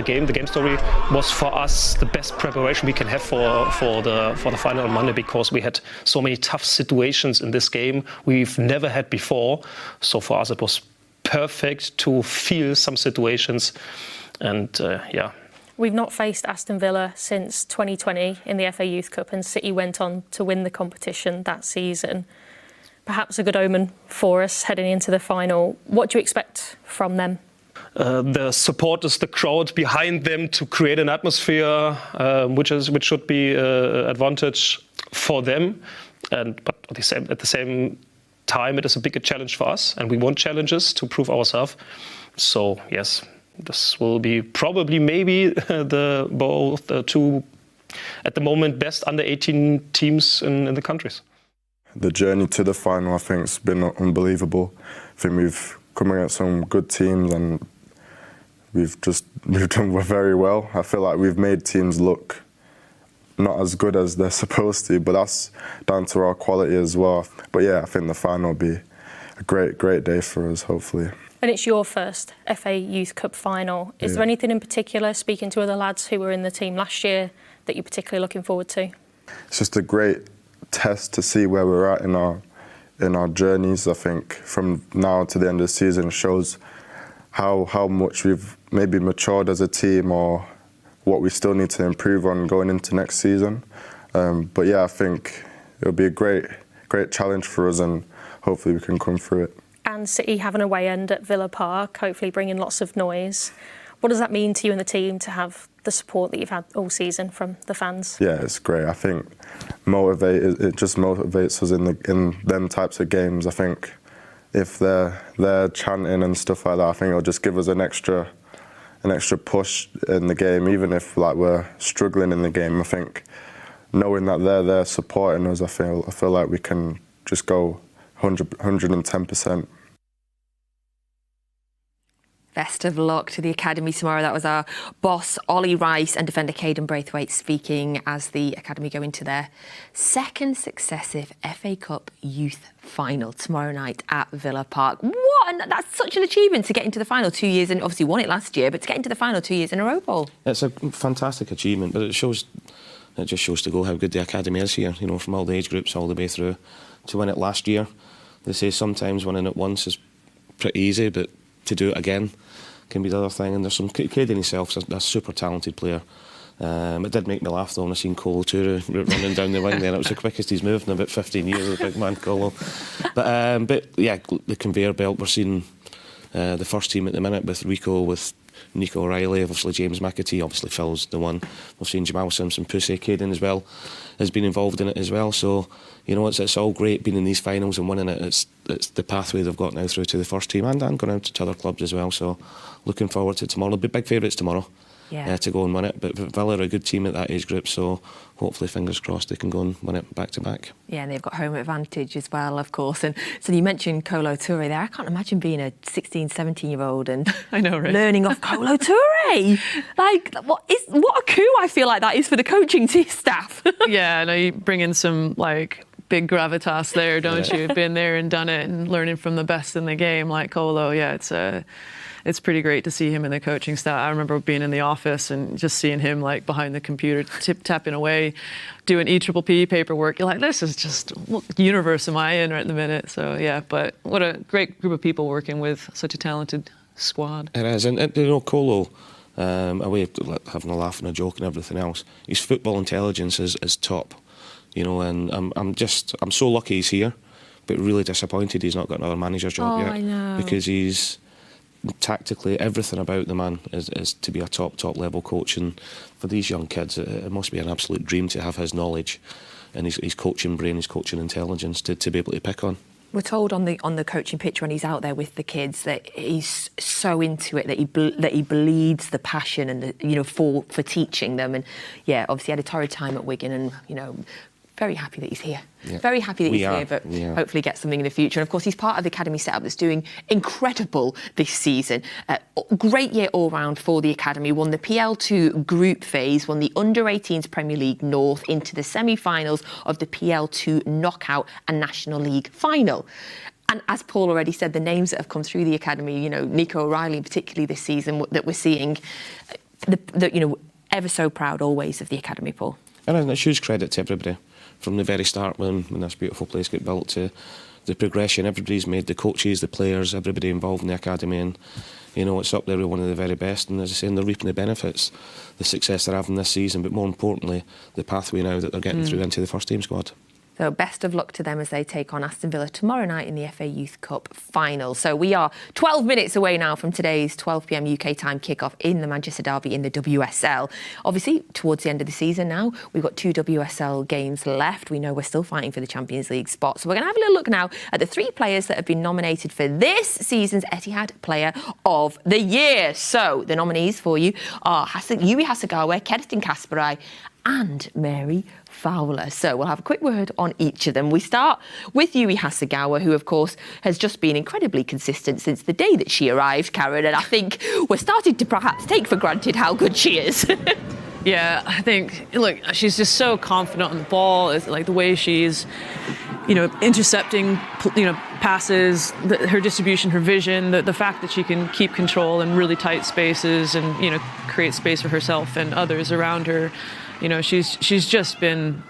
game story was for us the best preparation we can have for the final on Monday, because we had so many tough situations in this game we've never had before. So for us it was perfect to feel some situations, and We've not faced Aston Villa since 2020 in the FA Youth Cup, and City went on to win the competition that season. Perhaps a good omen for us heading into the final. What do you expect from them? The supporters, the crowd behind them, to create an atmosphere which should be advantage for them, but at the same time it is a bigger challenge for us, and we want challenges to prove ourselves. So yes, this will be probably maybe the two at the moment best under 18 teams in the countries. The journey to the final, I think, has been unbelievable. I think we've come against some good teams, and we've done very well. I feel like we've made teams look not as good as they're supposed to, but that's down to our quality as well. But yeah, I think the final will be a great day for us, hopefully. And it's your first FA Youth Cup final. Is there anything in particular, speaking to other lads who were in the team last year, that you're particularly looking forward to? It's just a great test to see where we're at in our journeys. I think from now to the end of the season shows how much we've maybe matured as a team, or what we still need to improve on going into next season. But yeah, I think it'll be a great challenge for us, and hopefully we can come through it. And City have an away end at Villa Park, hopefully bringing lots of noise. What does that mean to you and the team to have the support that you've had all season from the fans? Yeah, it's great. I think it just motivates us in them types of games. I think if they're chanting and stuff like that, I think it'll just give us an extra push in the game, even if we're struggling in the game. I think knowing that they're there supporting us, I feel like we can just go 110%. Best of luck to the Academy tomorrow. That was our boss, Ollie Rice, and defender Caden Braithwaite speaking as the Academy go into their second successive FA Cup Youth Final tomorrow night at Villa Park. That's such an achievement to get into the final 2 years, and obviously won it last year, but to get into the final 2 years in a row, Paul. It's a fantastic achievement, but it just shows to go how good the Academy is here, from all the age groups all the way through. To win it last year, they say sometimes winning it once is pretty easy, but to do it again can be the other thing. And there's some Caden himself, a super talented player. It did make me laugh though when I seen Colo Touré running down the wing there. It was the quickest he's moved in about 15 years, the big man Colo. But yeah, the conveyor belt. We're seeing the first team at the minute with Rico, with Nico O'Reilly, obviously James McAtee, obviously Phil's the one. We've seen Jamal Simpson, Pussy, Caden as well has been involved in it as well. So it's all great being in these finals and winning it. It's the pathway they've got now through to the first team and going out to other clubs as well. So looking forward to tomorrow. They'll be big favourites tomorrow. to go and win it. But Villa are a good team at that age group, so hopefully, fingers crossed, they can go and win it back to back. Yeah, and they've got home advantage as well, of course. And so you mentioned Kolo Toure there. I can't imagine being a 16, 17-year-old and I know, right? learning off Kolo Toure. Like, what a coup I feel like that is for the coaching staff. Yeah, I know you bring in some, like, big gravitas there, don't you? Been there and done it and learning from the best in the game, like Kolo. Yeah, it's pretty great to see him in the coaching staff. I remember being in the office and just seeing him like behind the computer, tapping away, doing EPPP paperwork. You're like, this is just, what universe am I in right in the minute? So yeah, but what a great group of people working with such a talented squad. It is, and you know, Kolo, away having a laugh and a joke and everything else, his football intelligence is top. You know, and I'm so lucky he's here, but really disappointed he's not got another manager's job yet. I know. Because he's tactically, everything about the man is to be a top level coach, and for these young kids it must be an absolute dream to have his knowledge and his coaching brain, his coaching intelligence to be able to pick on. We're told on the coaching pitch when he's out there with the kids that he's so into it that he bleeds the passion and for teaching them. And yeah, obviously had a torrid time at Wigan, and very happy that he's here. Yeah. Very happy that he's here, but hopefully get something in the future. And of course, he's part of the academy setup that's doing incredible this season. Great year all round for the academy. Won the PL2 group phase, won the Under-18s Premier League North, into the semi-finals of the PL2 knockout and National League final. And as Paul already said, the names that have come through the academy, Nico O'Reilly particularly this season that we're seeing, ever so proud always of the academy, Paul. And it's huge credit to everybody. From the very start when this beautiful place got built to the progression everybody's made, the coaches, the players, everybody involved in the academy, and it's up there with one of the very best, and as I say, they're reaping the benefits, the success they're having this season, but more importantly the pathway now that they're getting through into the first team squad. So best of luck to them as they take on Aston Villa tomorrow night in the FA Youth Cup final. So we are 12 minutes away now from today's 12 p.m. UK time kickoff in the Manchester Derby in the WSL. Obviously, towards the end of the season now, we've got 2 WSL games left. We know we're still fighting for the Champions League spot. So we're going to have a little look now at the 3 players that have been nominated for this season's Etihad Player of the Year. So the nominees for you are Yui Hasegawa, Kerstin Kasperai and Mary Fowler. So we'll have a quick word on each of them. We start with Yui Hasegawa, who of course has just been incredibly consistent since the day that she arrived, Karen, and I think we're starting to perhaps take for granted how good she is. Yeah, I think, look, she's just so confident on the ball. It's like the way she's, intercepting, passes, her distribution, her vision, the fact that she can keep control in really tight spaces and, create space for herself and others around her. She's just been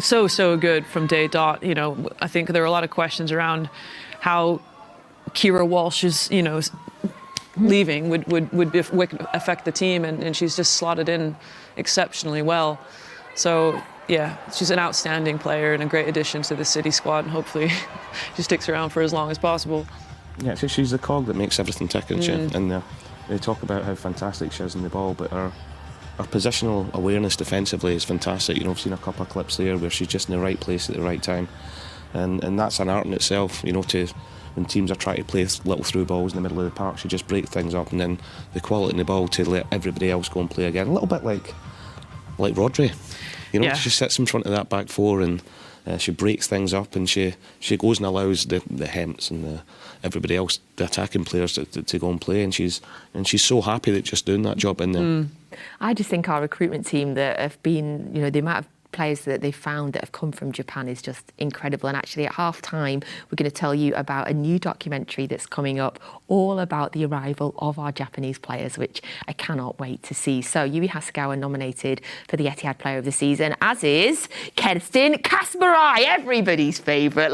so good from day dot. I think there are a lot of questions around how Kira Walsh's, leaving would affect the team, and she's just slotted in exceptionally well. So yeah, she's an outstanding player and a great addition to the City squad, and hopefully she sticks around for as long as possible. Yeah, so she's the cog that makes everything tick, isn't she? And they talk about how fantastic she is in the ball, but her positional awareness defensively is fantastic. I've seen a couple of clips there where she's just in the right place at the right time, and that's an art in itself. When teams are trying to play little through balls in the middle of the park, she just breaks things up, and then the quality in the ball to let everybody else go and play again. A little bit like Rodri. She sits in front of that back four and she breaks things up, and she goes and allows the Hemps and everybody else, the attacking players, to go and play, and she's so happy that just doing that job in there. I just think our recruitment team that have been, the amount of players that they've found that have come from Japan is just incredible. And actually at half-time, we're going to tell you about a new documentary that's coming up all about the arrival of our Japanese players, which I cannot wait to see. So Yui Hasegawa nominated for the Etihad Player of the Season, as is Kerstin Kasperai, everybody's favourite.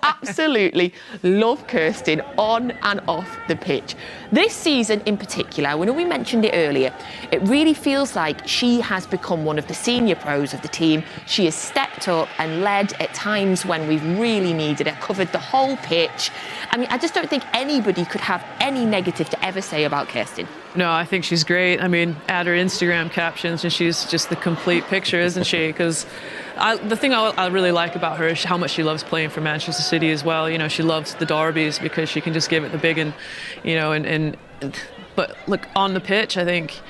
Absolutely love Kerstin on and off the pitch. This season in particular, when we mentioned it earlier, it really feels like she has become one of the senior pros of the team. She has stepped up and led at times when we've really needed her, covered the whole pitch. I mean, I just don't think anybody could have any negative to ever say about Kerstin. No, I think she's great. I mean, add her Instagram captions and she's just the complete picture, isn't she? Because the thing I really like about her is how much she loves playing for Manchester City as well. She loves the derbies because she can just give it the big and, and But look, on the pitch, I think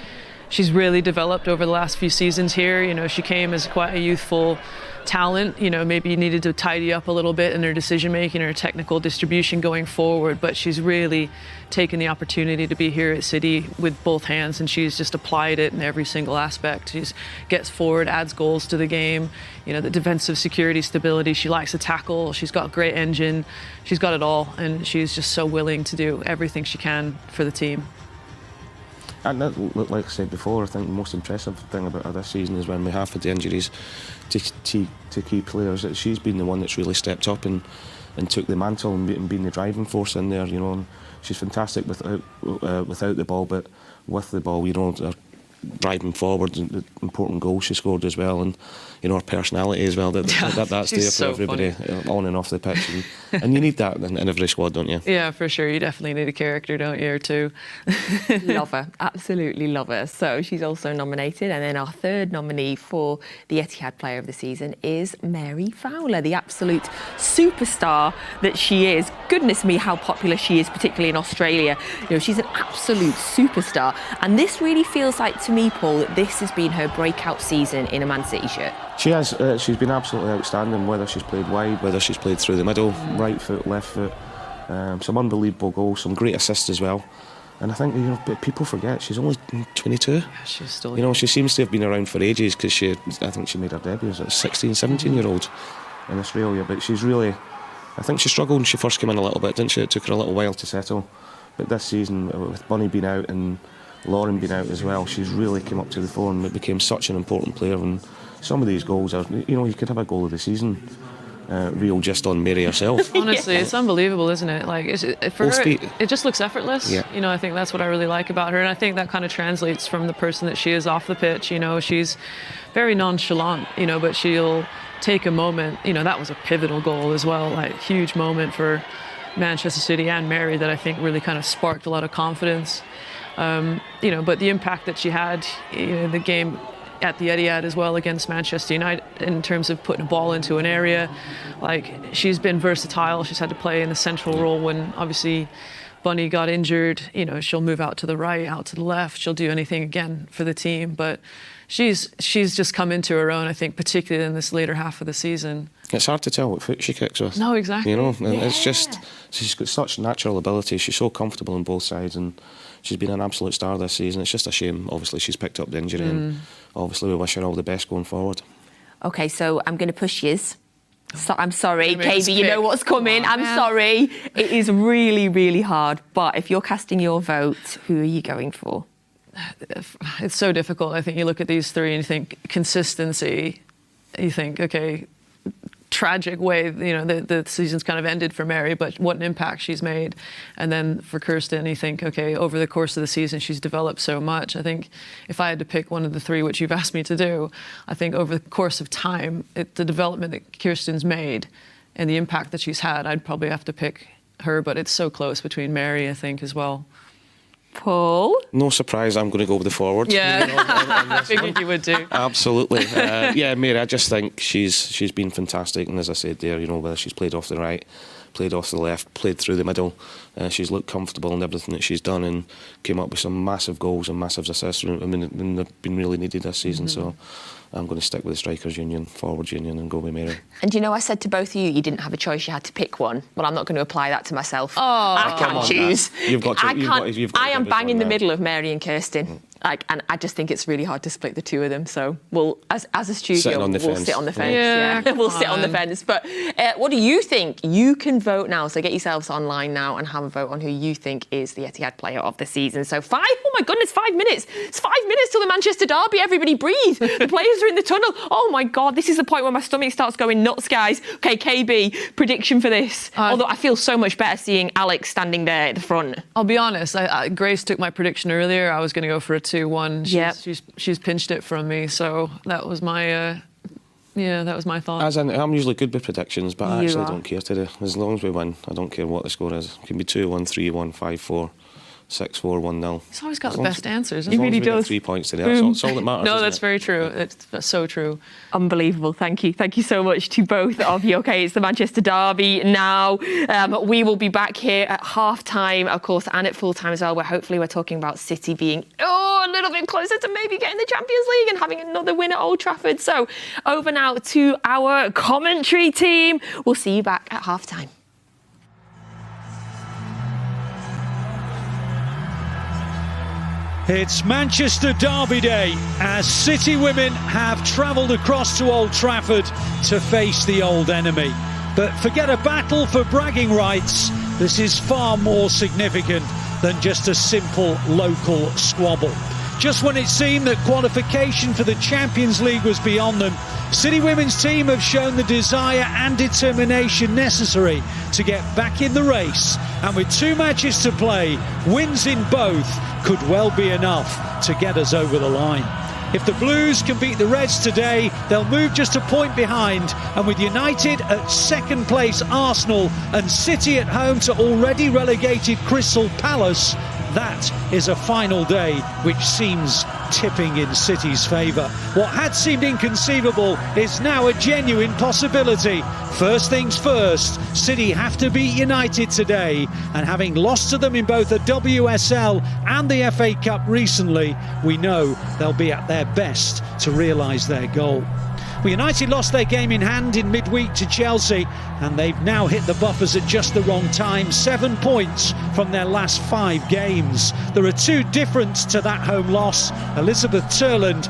she's really developed over the last few seasons here. You know, she came as quite a youthful talent, you know, maybe needed to tidy up a little bit in her decision making, her technical distribution going forward, but she's really taken the opportunity to be here at City with both hands, and she's just applied it in every single aspect. She gets forward, adds goals to the game, you know, the defensive security, stability, she likes to tackle, she's got a great engine, she's got it all, and she's just so willing to do everything she can for the team. And like I said before, I think the most impressive thing about her this season is when we have had the injuries to key players, that she's been the one that's really stepped up and took the mantle and been the driving force in there, you know. And she's fantastic without the ball, but with the ball, you know, her driving forward, the important goals she scored as well, and you know, her personality as well. That's there for so everybody, funny. On and off the pitch, and you need that in every squad, don't you? Yeah, for sure. You definitely need a character, don't you, or two? Love her, absolutely love her. So she's also nominated, and then our third nominee for the Etihad Player of the Season is Mary Fowler, the absolute superstar that she is. Goodness me, how popular she is, particularly in Australia. You know, she's an absolute superstar, and this really feels like, to me, Paul, that this has been her breakout season in a Man City shirt. She has. She's been absolutely outstanding, whether she's played wide, whether she's played through the middle, right foot, left foot. Some unbelievable goals, some great assists as well. And I think, you know, people forget she's only 22. Yeah, she's still, you know, she seems to have been around for ages, because I think she made her debut as a 16, 17-year-old in Australia. But she's really, I think she struggled when she first came in a little bit, didn't she? It took her a little while to settle. But this season, with Bunny being out and Lauren being out as well, she's really came up to the fore and became such an important player. And some of these goals are, you know, you could have a goal of the season reel just on Mary herself. Honestly, it's unbelievable, isn't it? Like, for her, it just looks effortless. Yeah. You know, I think that's what I really like about her, and I think that kind of translates from the person that she is off the pitch. You know, she's very nonchalant, you know, but she'll take a moment. You know, that was a pivotal goal as well, like huge moment for Manchester City and Mary that I think really kind of sparked a lot of confidence. You know, but the impact that she had in the game at the Etihad as well against Manchester United in terms of putting a ball into an area, like, she's been versatile. She's had to play in the central role when obviously Bunny got injured. You know, she'll move out to the right, out to the left. She'll do anything again for the team, but she's just come into her own, I think, particularly in this later half of the season. It's hard to tell what foot she kicks with. No, exactly. You know, and it's just, she's got such natural ability. She's so comfortable on both sides, and she's been an absolute star this season. It's just a shame, obviously, she's picked up the injury, and obviously we wish her all the best going forward. Okay, so I'm going to push yous. So, I'm sorry, KB, you know what's coming. I'm sorry. It is really, really hard. But if you're casting your vote, who are you going for? It's so difficult. I think you look at these three and you think consistency. You think, okay, tragic way, you know, the season's kind of ended for Mary, but what an impact she's made. And then for Kirsten, you think, okay, over the course of the season, she's developed so much. I think if I had to pick one of the three, which you've asked me to do, I think over the course of time, the development that Kirsten's made and the impact that she's had, I'd probably have to pick her, but it's so close between Mary, I think, as well. Paul? No surprise, I'm going to go with the forward. Yeah, I figured you would do. Absolutely. Yeah, Mary, I just think she's been fantastic. And as I said there, you know, whether she's played off the right, played off the left, played through the middle, she's looked comfortable in everything that she's done and came up with some massive goals and massive assists. I mean, they've been really needed this season, so I'm going to stick with the strikers union, forwards union, and go with Mary. And you know, I said to both of you didn't have a choice, you had to pick one. Well, I'm not going to apply that to myself. I can't choose. I am bang in the middle of Mary and Kirsten. Like, and I just think it's really hard to split the two of them. So we'll, as a studio, we'll sit on the fence. Yeah, we'll sit on the fence. But what do you think? You can vote now. So get yourselves online now and have a vote on who you think is the Etihad Player of the Season. So oh my goodness, 5 minutes. It's 5 minutes till the Manchester derby. Everybody breathe. The players are in the tunnel. Oh my God, this is the point where my stomach starts going nuts, guys. Okay, KB, prediction for this. Although I feel so much better seeing Alex standing there at the front. I'll be honest, Grace took my prediction earlier. I was going to go for a 2-1. She's pinched it from me, so that was my that was my thought. As in, I'm usually good with predictions, but I actually don't care today. As long as we win, I don't care what the score is. It can be 2-1, 3-1, 5-4, 6-4, 1-0. He's always got the best answers. He really does. 3 points today. That's all that matters. No, that's it? very true. That's so true. Unbelievable. Thank you. Thank you so much to both of you. Okay, it's the Manchester Derby now. We will be back here at half-time, of course, and at full-time as well, where hopefully we're talking about City being a little bit closer to maybe getting the Champions League and having another win at Old Trafford. So over now to our commentary team. We'll see you back at half-time. It's Manchester Derby Day as City women have travelled across to Old Trafford to face the old enemy. But forget a battle for bragging rights. This is far more significant than just a simple local squabble. Just when it seemed that qualification for the Champions League was beyond them, City women's team have shown the desire and determination necessary to get back in the race. And with 2 matches to play, wins in both could well be enough to get us over the line. If the Blues can beat the Reds today, they'll move just a point behind. And with United at second place Arsenal and City at home to already relegated Crystal Palace, that is a final day which seems tipping in City's favour. What had seemed inconceivable is now a genuine possibility. First things first, City have to beat United today, and having lost to them in both the WSL and the FA Cup recently, we know they'll be at their best to realise their goal. Well, United lost their game in hand in midweek to Chelsea, and they've now hit the buffers at just the wrong time, 7 points from their last 5 games. There are 2 different to that home loss. Elizabeth Turland